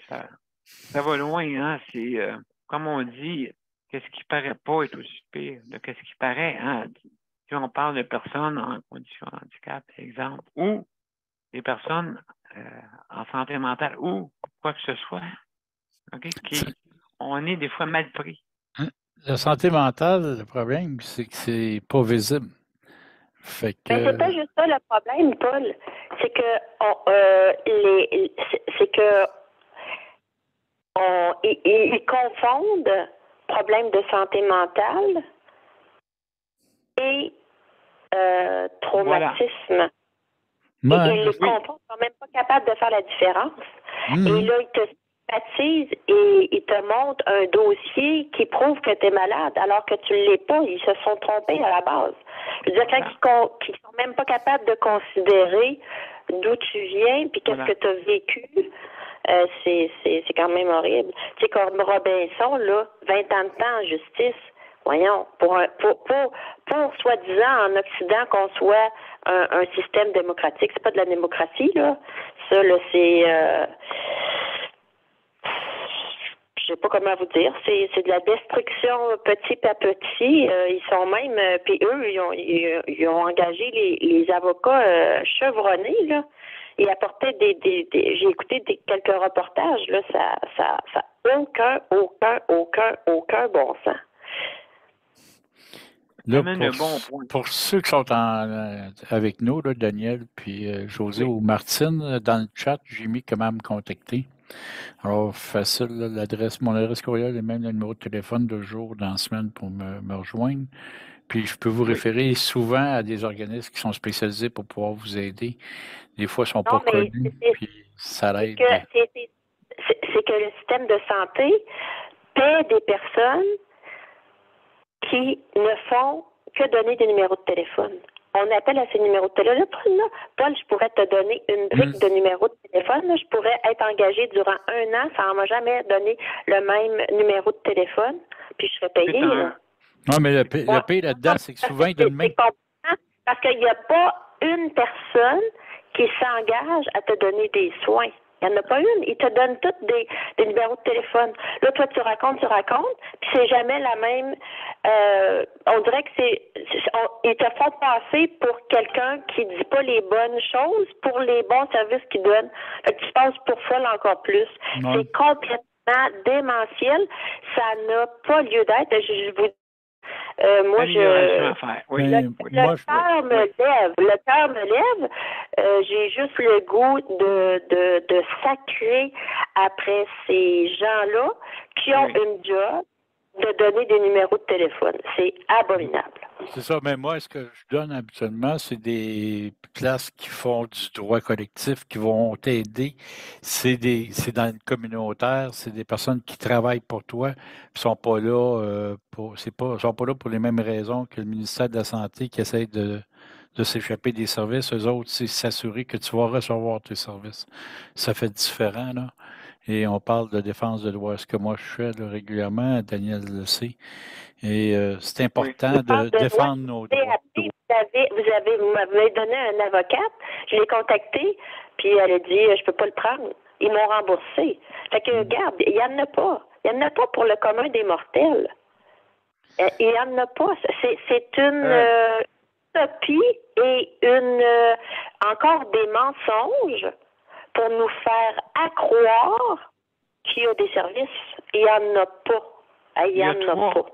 ça va loin, hein, c'est, comme on dit, qu'est-ce qui paraît pas est aussi pire de qu'est-ce qui paraît. Hein? Si on parle de personnes en condition de handicap, exemple, ou des personnes en santé mentale, ou quoi que ce soit, okay, on est des fois mal pris. La santé mentale, le problème, c'est que c'est pas visible. Fait que... Mais c'est pas juste ça le problème, Paul. C'est que ils confondent problème de santé mentale et traumatisme. Voilà. Et ils les confondent, ils sont même pas capables de faire la différence. Et là, ils te stigmatisent et ils te montrent un dossier qui prouve que tu es malade alors que tu ne l'es pas. Ils se sont trompés à la base. Je veux dire, quand ils sont même pas capables de considérer d'où tu viens puis qu'est-ce que tu as vécu, c'est quand même horrible. Tu sais, comme Robinson, là, 20 ans de temps en justice, voyons, pour soi-disant en Occident qu'on soit un système démocratique, c'est pas de la démocratie, là. Ça, là, c'est je sais pas comment vous dire, c'est de la destruction petit à petit. Ils sont même, puis eux, ils ont engagé les avocats chevronnés, là, et apporté j'ai écouté quelques reportages, là, ça aucun bon sens. Là, pour ceux qui sont avec nous, là, Daniel, puis José ou Martine, dans le chat, j'ai mis comment me contacter. Alors, facile, là, mon adresse courriel et même le numéro de téléphone de jour dans la semaine pour me rejoindre. Puis, je peux vous référer souvent à des organismes qui sont spécialisés pour pouvoir vous aider. Des fois, ils ne sont pas connus. ça c'est l'aide. que le système de santé paie des personnes qui ne font que donner des numéros de téléphone. On appelle à ces numéros de téléphone. Là, Paul, je pourrais te donner une brique de numéros de téléphone. Là, je pourrais être engagée durant 1 an sans m'a jamais donné le même numéro de téléphone, puis je serais payée. Là. Non, mais le pire là-dedans, c'est que souvent, ils donnent même... Parce qu'il n'y a pas une personne qui s'engage à te donner des soins. Il n'y en a pas une. Ils te donnent tous des numéros de téléphone. Là, toi, tu racontes, puis c'est jamais la même... on dirait que ils te font passer pour quelqu'un qui dit pas les bonnes choses pour les bons services qu'ils donnent. Fait que tu passes pour folle encore plus. Ouais. C'est complètement démentiel. Ça n'a pas lieu d'être. Je vous moi, le cœur me lève. J'ai juste le goût de sacrer après ces gens-là qui ont une job de donner des numéros de téléphone. C'est abominable. C'est ça, mais moi, ce que je donne habituellement, c'est des places qui font du droit collectif, qui vont t'aider. C'est dans le communautaire, c'est des personnes qui travaillent pour toi, qui sont pas là sont pas là pour les mêmes raisons que le ministère de la Santé qui essaie de s'échapper des services. Eux autres, c'est s'assurer que tu vas recevoir tes services. Ça fait différent, là. Et on parle de défense de droit, ce que moi je fais là, régulièrement, Daniel le sait. Et c'est important de défendre nos droits. Vous m'avez donné un avocate, je l'ai contacté, puis elle a dit je peux pas le prendre. Ils m'ont remboursé. Fait que regarde, il n'y en a pas. Il n'y en a pas pour le commun des mortels. Il n'y en a pas. C'est une utopie et encore des mensonges pour nous faire accroire qu'il y a des services. Il n'y en a pas. Il y en a pas.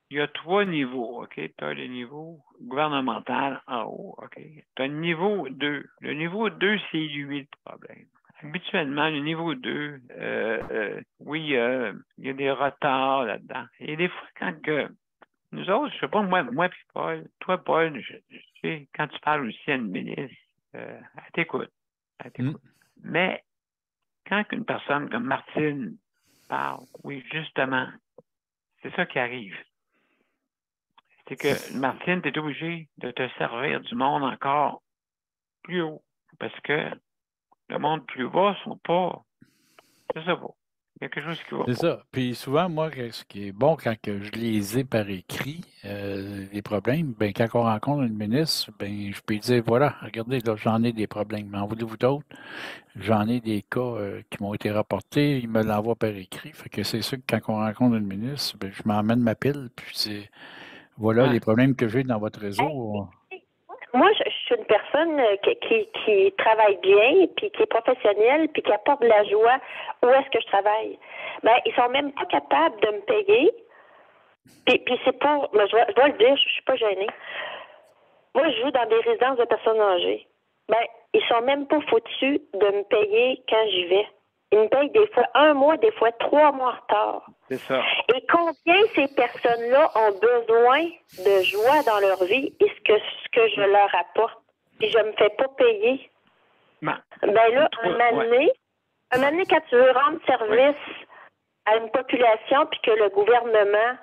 Il y a 3 niveaux, OK? Tu as le niveau gouvernemental en haut, OK? Tu as le niveau 2. Le niveau 2, c'est lui le problème. Habituellement, le niveau 2, oui, il y a des retards là-dedans. Et des fois, quand nous autres, je sais pas, moi puis Paul, toi, Paul, je sais, quand tu parles aussi à une ministre, elle t'écoute. Mais quand une personne comme Martine parle, oui, justement, c'est ça qui arrive. C'est que Martine, tu es obligé de te servir du monde encore plus haut. Parce que le monde plus bas sont pas. C'est ça pas. Il y a quelque chose qui va pas. C'est ça. Puis souvent, moi, ce qui est bon quand que je les ai par écrit, les problèmes, ben quand on rencontre une ministre, ben je peux lui dire voilà, regardez, là, j'en ai des problèmes. Mais en voulez-vous d'autres? J'en ai des cas qui m'ont été rapportés, il me l'envoie par écrit. Fait que c'est sûr que quand on rencontre une ministre, ben, je m'emmène ma pile, puis c'est voilà les problèmes que j'ai dans votre réseau. Moi, je suis une personne qui travaille bien, puis qui est professionnelle, puis qui apporte de la joie où est-ce que je travaille. Ben, ils sont même pas capables de me payer. Puis c'est pour, mais je dois le dire, je suis pas gênée. Moi, je joue dans des résidences de personnes âgées. Ben, ils sont même pas foutus de me payer quand j'y vais. Ils me payent des fois 1 mois, des fois 3 mois en retard. C'est ça. Et combien ces personnes-là ont besoin de joie dans leur vie et ce que je leur apporte. Et je me fais pas payer. Ben là, un moment donné, quand tu veux rendre service à une population puis que le gouvernement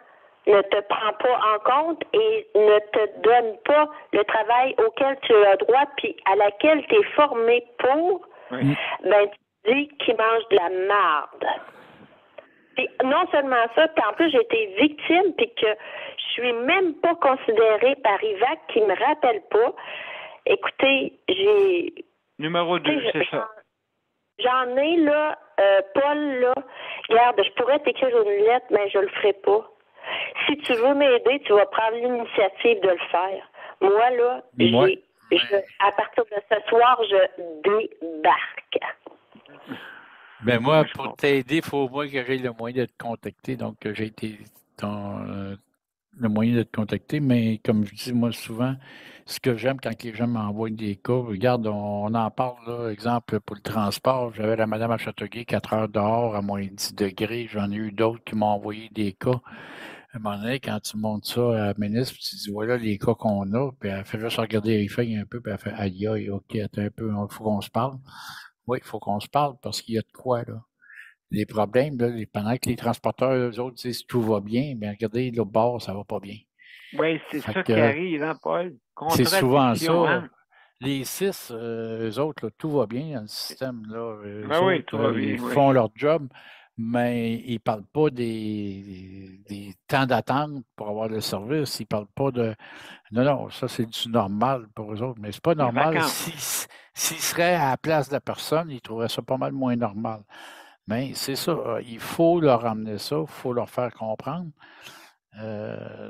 ne te prend pas en compte et ne te donne pas le travail auquel tu as droit puis à laquelle tu es formé pour, ben tu dis qu'il mange de la marde. Puis non seulement ça, puis en plus j'ai été victime puis que je suis même pas considérée par IVAC qui me rappelle pas. Écoutez, j'ai... Numéro 2, c'est ça. J'en ai, là, Paul, là, regarde, je pourrais t'écrire une lettre, mais je le ferai pas. Si tu veux m'aider, tu vas prendre l'initiative de le faire. Moi, là, à partir de ce soir, je débarque. Ben moi, pour t'aider, il faut au moins que j'ai le moyen de te contacter. Donc, j'ai été le moyen de te contacter, mais comme je dis, moi, souvent, ce que j'aime quand les gens m'envoient des cas, regarde, on en parle, là, exemple, pour le transport, j'avais la madame à Châteauguay, 4 heures dehors, à moins 10 degrés, j'en ai eu d'autres qui m'ont envoyé des cas. À un moment donné, quand tu montes ça à la ministre, tu dis, voilà les cas qu'on a, puis elle fait juste regarder les feuilles un peu, puis elle fait, aïe, aïe, ok, attends un peu, il faut qu'on se parle. Oui, il faut qu'on se parle parce qu'il y a de quoi, là. Les problèmes, là, pendant que les transporteurs, eux autres, disent tout va bien, bien, regardez, l'autre bord, ça va pas bien. Oui, c'est Fait ça qui que arrive, hein, Paul? c'est souvent Contradiction, ça. hein? Les 6, eux autres, là, tout va bien dans le système, là. Eux Ben oui, tout autres, va ils bien, oui. font leur job, mais ils parlent pas des temps d'attente pour avoir le service. Ils parlent pas de... Non, non, ça, c'est du normal pour eux autres, mais c'est pas Les normal. vacances. S'ils seraient à la place de la personne, ils trouveraient ça pas mal moins normal. Mais c'est ça, il faut leur amener ça, il faut leur faire comprendre. Tu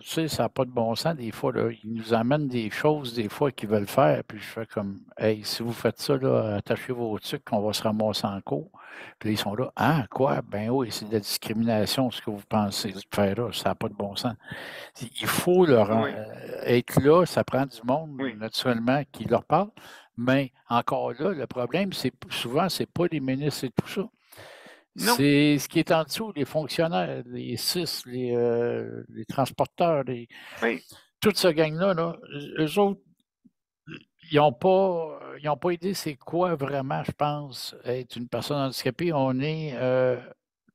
sais, ça n'a pas de bon sens. Des fois, là, ils nous amènent des choses, des fois, qu'ils veulent faire. Puis je fais comme, hey, si vous faites ça, là, attachez vos trucs, on va se ramasser en cours. Puis là, ils sont là, ah, quoi? Ben oui, c'est de la discrimination, ce que vous pensez de faire là. Ça n'a pas de bon sens. Il faut leur Oui, être là, ça prend du monde, oui. naturellement, qui leur parle. Mais encore là, le problème, c'est souvent, c'est pas les ministres et tout ça. Non. C'est ce qui est en dessous, les fonctionnaires, les CIS, les transporteurs, Oui. toute ce gang-là, là, eux autres, ils n'ont pas idée c'est quoi vraiment, je pense, être une personne handicapée. On est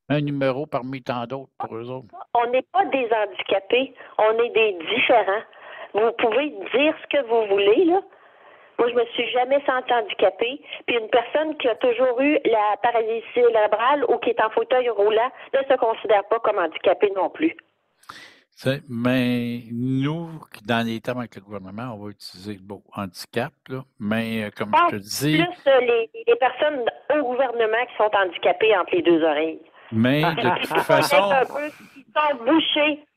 un numéro parmi tant d'autres pour eux autres. On n'est pas des handicapés, on est des différents. Vous pouvez dire ce que vous voulez, là. Moi, je me suis jamais sentie handicapée. Puis une personne qui a toujours eu la paralysie cérébrale ou qui est en fauteuil roulant ne se considère pas comme handicapée non plus. Mais nous, dans les termes avec le gouvernement, on va utiliser le mot handicap, là. Mais comme je te dis... Plus les personnes au gouvernement qui sont handicapées entre les deux oreilles. Mais de toute façon...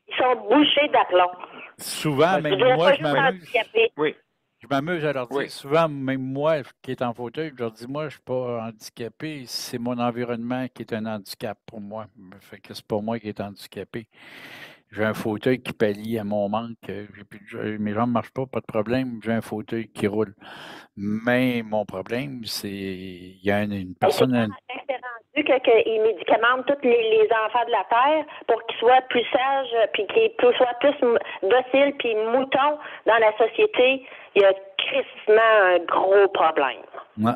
Ils sont bouchés d'aplomb. Souvent, même moi, je m'amuse. Oui. Je m'amuse à leur dire, souvent, même moi qui est en fauteuil, je leur dis, moi, je ne suis pas handicapé, c'est mon environnement qui est un handicap pour moi. Fait que c'est pas moi qui est handicapé. J'ai un fauteuil qui pallie à mon manque. Mes jambes ne marchent pas de problème. J'ai un fauteuil qui roule. Mais mon problème, c'est il y a une personne... C'est rendu qu'ils médicamentent tous les enfants de la Terre pour qu'ils soient plus sages, puis qu'ils soient plus dociles, puis moutons dans la société. Il y a crissement un gros problème. Ouais.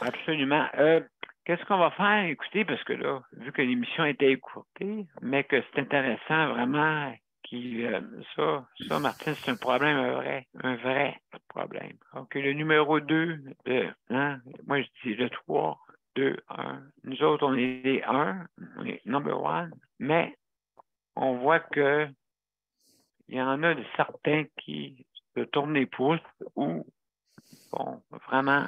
Absolument. Qu'est-ce qu'on va faire? Écoutez, parce que là, vu que l'émission était écourtée, mais que c'est intéressant vraiment, ça, Martine, c'est un problème, un vrai problème. OK, le numéro 2, moi je dis le 3, 2, 1. Nous autres, on est les 1, on est number 1, mais on voit que il y en a de certains qui se tournent les pouces ou font vraiment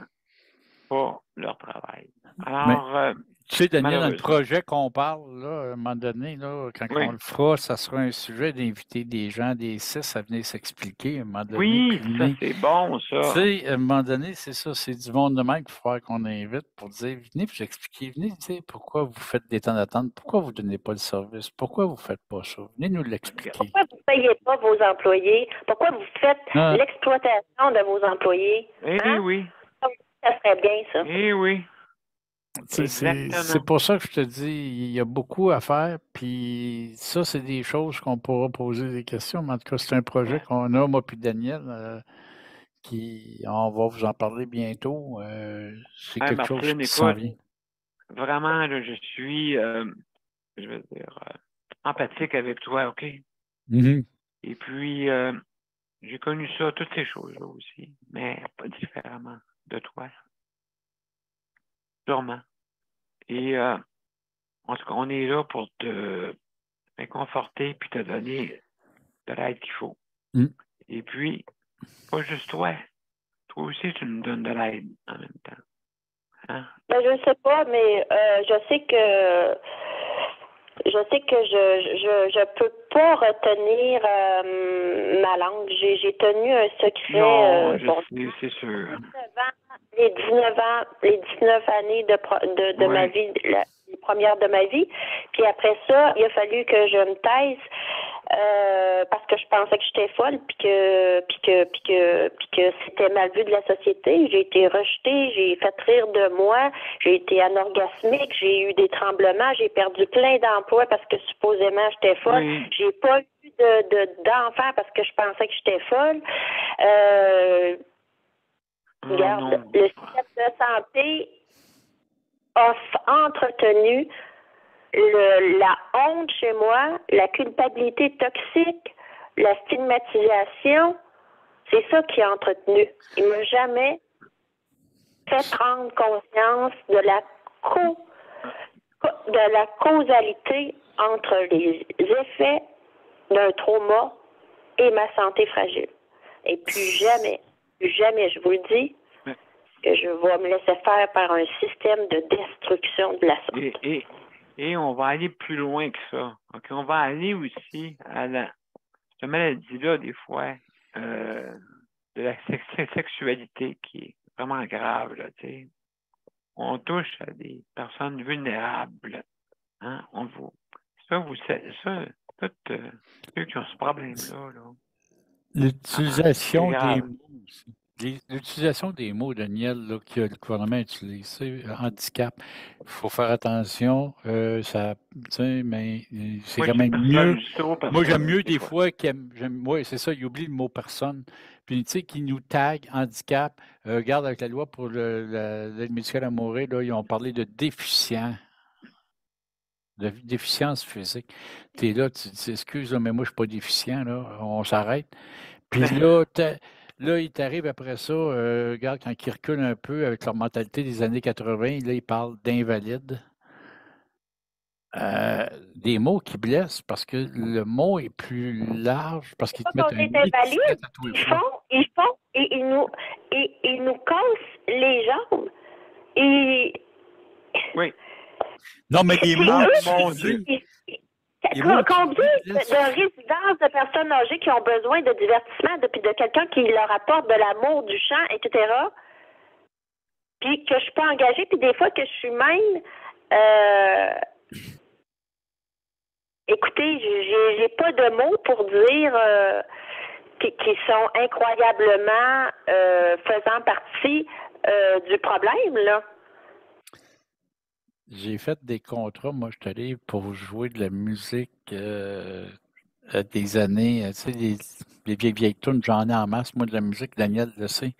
pas leur travail. Alors, tu sais, Daniel, dans le projet qu'on parle, là, à un moment donné, là, quand on le fera, ça sera un sujet d'inviter des gens des CIS à venir s'expliquer à un moment donné. Oui, ça, c'est bon, ça. Tu sais, à un moment donné, c'est ça, c'est du monde de même qu'il faut faire qu'on invite pour dire, venez vous expliquer, venez dire pourquoi vous faites des temps d'attente, pourquoi vous ne donnez pas le service, pourquoi vous ne faites pas ça. Venez nous l'expliquer. Pourquoi vous ne payez pas vos employés? Pourquoi vous faites l'exploitation de vos employés? Eh oui. Ça serait bien, ça. Eh oui. C'est pour ça que je te dis, il y a beaucoup à faire, puis ça, c'est des choses qu'on pourra poser des questions, mais en tout cas, c'est un projet qu'on a, moi puis Daniel, on va vous en parler bientôt. C'est quelque chose qui s'en vient. Vraiment, là, je suis, je veux dire, empathique avec toi, OK? Mm-hmm. Et puis, j'ai connu ça, toutes ces choses-là aussi, mais pas différemment de toi. Sûrement. Et en tout cas, on est là pour te réconforter puis te donner de l'aide qu'il faut. Mm. Et puis, pas juste toi. Toi aussi, tu nous donnes de l'aide en même temps. Hein? Ben, je ne sais pas, mais je sais que je peux pas retenir ma langue. J'ai tenu un secret. Non, c'est sûr. Les 19 années de ma vie, les premières de ma vie. Puis après ça, il a fallu que je me taise parce que je pensais que j'étais folle, puis que c'était mal vu de la société. J'ai été rejetée, j'ai fait rire de moi, j'ai été anorgasmique, j'ai eu des tremblements, j'ai perdu plein d'emplois parce que supposément j'étais folle. Oui. J'ai pas eu d'enfants parce que je pensais que j'étais folle. Regarde, non. le système de santé a entretenu la honte chez moi, la culpabilité toxique, la stigmatisation. C'est ça qui a entretenu. Il ne m'a jamais fait prendre conscience de la causalité entre les effets d'un trauma et ma santé fragile. Et plus jamais, je vous le dis, que je vais me laisser faire par un système de destruction de la santé. Et on va aller plus loin que ça. OK? On va aller aussi à cette maladie-là, des fois, de la sexualité qui est vraiment grave, là, tu sais. On touche à des personnes vulnérables. Hein? Tous ceux qui ont ce problème-là, là. L'utilisation des mots aussi. L'utilisation des mots, Daniel, là, que le gouvernement a utilisé, handicap, il faut faire attention. Ça, tu sais, mais c'est quand même mieux. Moi, j'aime mieux des fois oui, c'est ça, il oublie le mot personne. Puis, tu sais, qui nous tag handicap. Regarde, avec la loi pour l'aide médicale à mourir, là, ils ont parlé de déficient. De déficience physique. Tu es là, tu dis, excuse, là, mais moi, je ne suis pas déficient, là, on s'arrête. Puis là, il t'arrive après ça, regarde, quand ils reculent un peu avec leur mentalité des années 80, là, ils parlent d'invalides. Des mots qui blessent parce que le mot est plus large, parce qu'ils te mettent un invalide, ils nous cassent les jambes. Oui. Non, mais les mots, combien de résidences de personnes âgées qui ont besoin de divertissement, de quelqu'un qui leur apporte de l'amour, du chant, etc., puis que je suis pas engagée, puis des fois que je suis même... Écoutez, j'ai pas de mots pour dire qui sont incroyablement faisant partie du problème, là. J'ai fait des contrats, moi, je suis allé pour jouer de la musique des années, tu sais, les vieilles tunes, j'en ai en masse, moi, de la musique, Daniel le sait.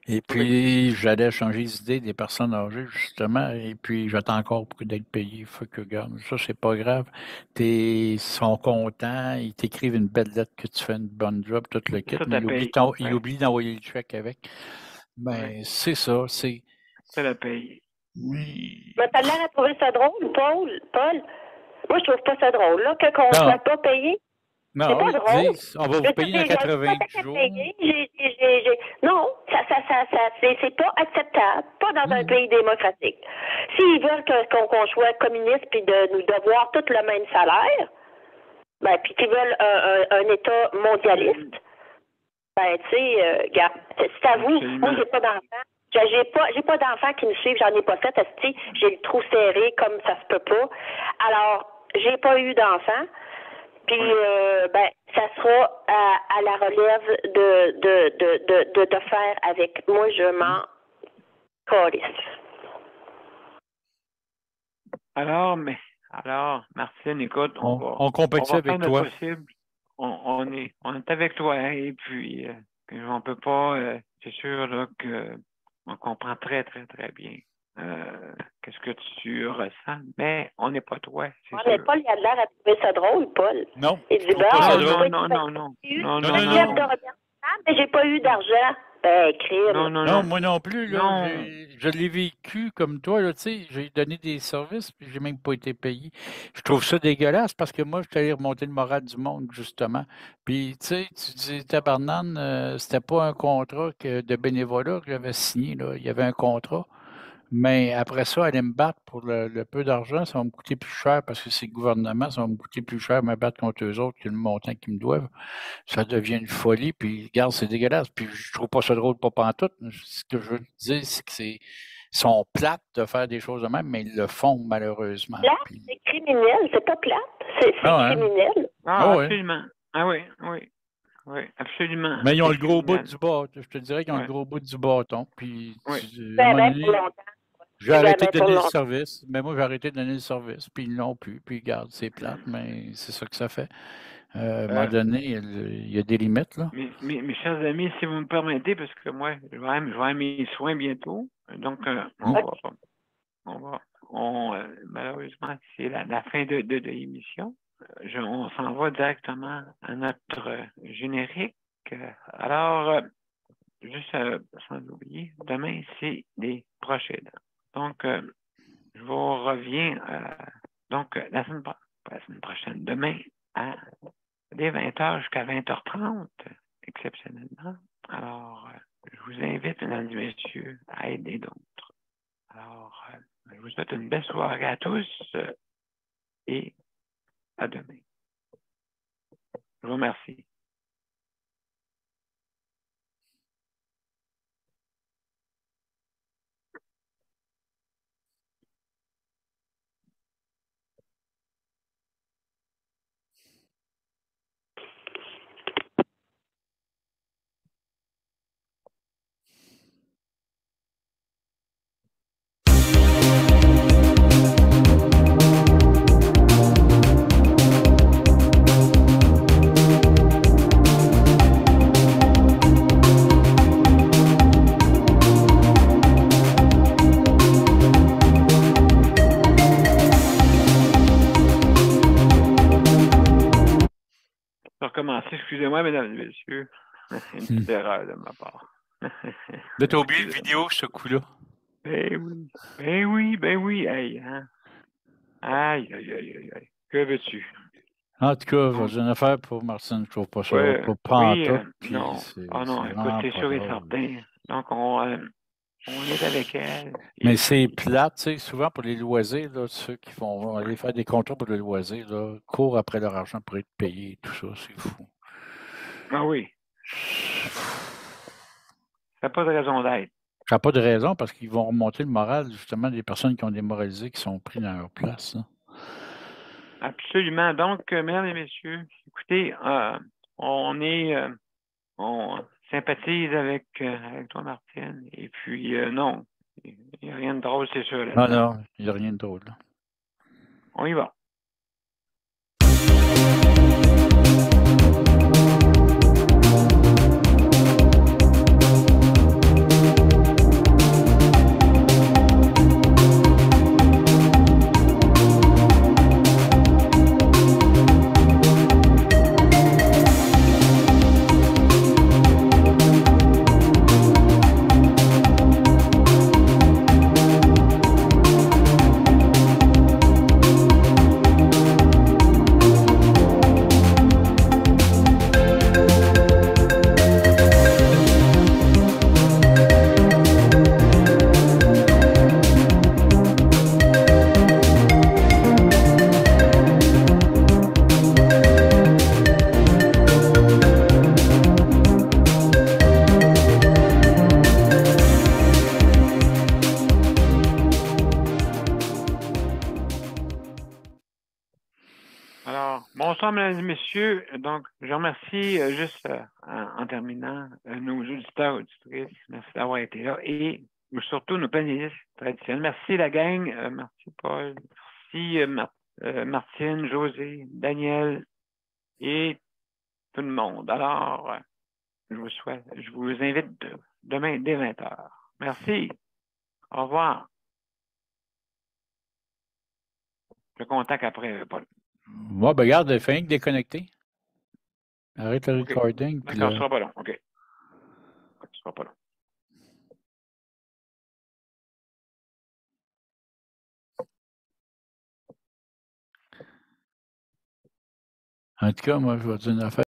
Et puis, j'allais changer les idées des personnes âgées, justement, et puis j'attends encore pour d'être payé. Faut que, regarde, ça, c'est pas grave. Ils sont contents, ils t'écrivent une belle lettre que tu fais une bonne job, tout le kit, mais ils oublient d'envoyer le chèque avec. Ben, c'est ça, c'est... Ça la paye. Oui. Mais t'as l'air à trouver ça drôle, Paul? Moi, je trouve pas ça drôle, là, qu'on ne soit pas payé. Non, c'est pas drôle. On va vous payer dans 80 jours. Non, c'est pas acceptable, pas dans un pays démocratique. S'ils veulent qu'on soit communiste puis de nous devoir tout le même salaire, ben, puis qu'ils veulent un État mondialiste, ben, tu sais, regarde, c'est à vous, moi, j'ai pas d'enfants. J'ai pas d'enfants qui me suivent, j'en ai pas fait, j'ai le trou serré comme ça se peut pas. Alors, j'ai pas eu d'enfants. Puis, ben, ça sera à la relève de faire avec. Moi, je m'en calisse. Alors, Martine, écoute, on compétit avec toi. On est avec toi, hein, et puis, on peut pas, c'est sûr, là, que on comprend très, très, très bien qu'est-ce que tu ressens, mais on n'est pas toi. Mais Paul, il a l'air à trouver ça drôle, Paul. Non. Il dit, non. Mais j'ai pas eu d'argent. Non, moi non plus. Là, je l'ai vécu comme toi. Là, j'ai donné des services puis j'ai même pas été payé. Je trouve ça dégueulasse parce que moi, je suis allé remonter le moral du monde, justement. Puis, tu dis, tabarnane, c'était pas un contrat de bénévolat que j'avais signé. Là. Il y avait un contrat. Mais après ça, aller me battre pour le peu d'argent, ça va me coûter plus cher parce que c'est le gouvernement, ça va me coûter plus cher me battre contre eux autres que le montant qu'ils me doivent. Ça devient une folie, puis regarde, c'est dégueulasse. Puis je trouve pas ça drôle, pas pantoute. Ce que je veux dire, c'est que ils sont plates de faire des choses de même, mais ils le font malheureusement. Plate, c'est criminel, c'est pas plate, c'est criminel. Absolument. Ah oui. Oui, absolument. Mais ils ont le gros bout du bâton. Je te dirais qu'ils ont le gros bout du bâton. Puis, j'ai arrêté de donner le service. Mais moi, j'ai arrêté de donner le service. Puis, ils l'ont plus. Puis, regarde, c'est plate, mais c'est ça que ça fait. À un moment donné, il y a des limites, là. Mes chers amis, si vous me permettez, parce que moi, je vais avoir mes soins bientôt. Donc, malheureusement, c'est la fin de l'émission. On s'en va directement à notre générique. Alors, juste sans oublier, demain, c'est les prochaines. Donc, je vous reviens donc la semaine prochaine, demain, dès 20h jusqu'à 20h30, exceptionnellement. Alors, je vous invite, mesdames et messieurs, à aider d'autres. Alors, je vous souhaite une belle soirée à tous et à demain. Je vous remercie. Recommencer, excusez-moi, mesdames et messieurs. C'est une petite erreur de ma part. Mais t'as oublié le vidéo, ce coup-là. Ben oui. Hey, hein? Aïe. Que veux-tu? En tout cas, j'ai une affaire pour Martine, je trouve pas ça. Ouais, Pas oui, en tout. non. Ah non, écoute, c'est sûr et certain. Donc, on est avec elle. Mais c'est plate, tu sais, souvent pour les loisirs, là, ceux qui vont aller faire des contrats pour les loisirs, là, courent après leur argent pour être payés, tout ça, c'est fou. Ah oui. Ça n'a pas de raison d'être. Ça n'a pas de raison parce qu'ils vont remonter le moral, justement, des personnes qui ont démoralisé, qui sont pris dans leur place. Là. Absolument. Donc, mesdames et messieurs, écoutez, on sympathise avec toi, Martine. Et puis, non, il n'y a rien de drôle, c'est sûr. Non, il n'y a rien de drôle. Là. On y va. Bonsoir, mesdames et messieurs. Donc, je remercie juste en terminant nos auditeurs et auditrices. Merci d'avoir été là et surtout nos panélistes traditionnels. Merci la gang. Merci Paul. Merci Martine, José, Daniel et tout le monde. Alors, je vous invite demain dès 20h. Merci. Au revoir. Je contacte après, Paul. Moi, ben regarde, fais rien que déconnecter. Arrête le recording. D'accord, ce sera pas long. OK. Ce sera pas long. En tout cas, moi, je vais dire une affaire.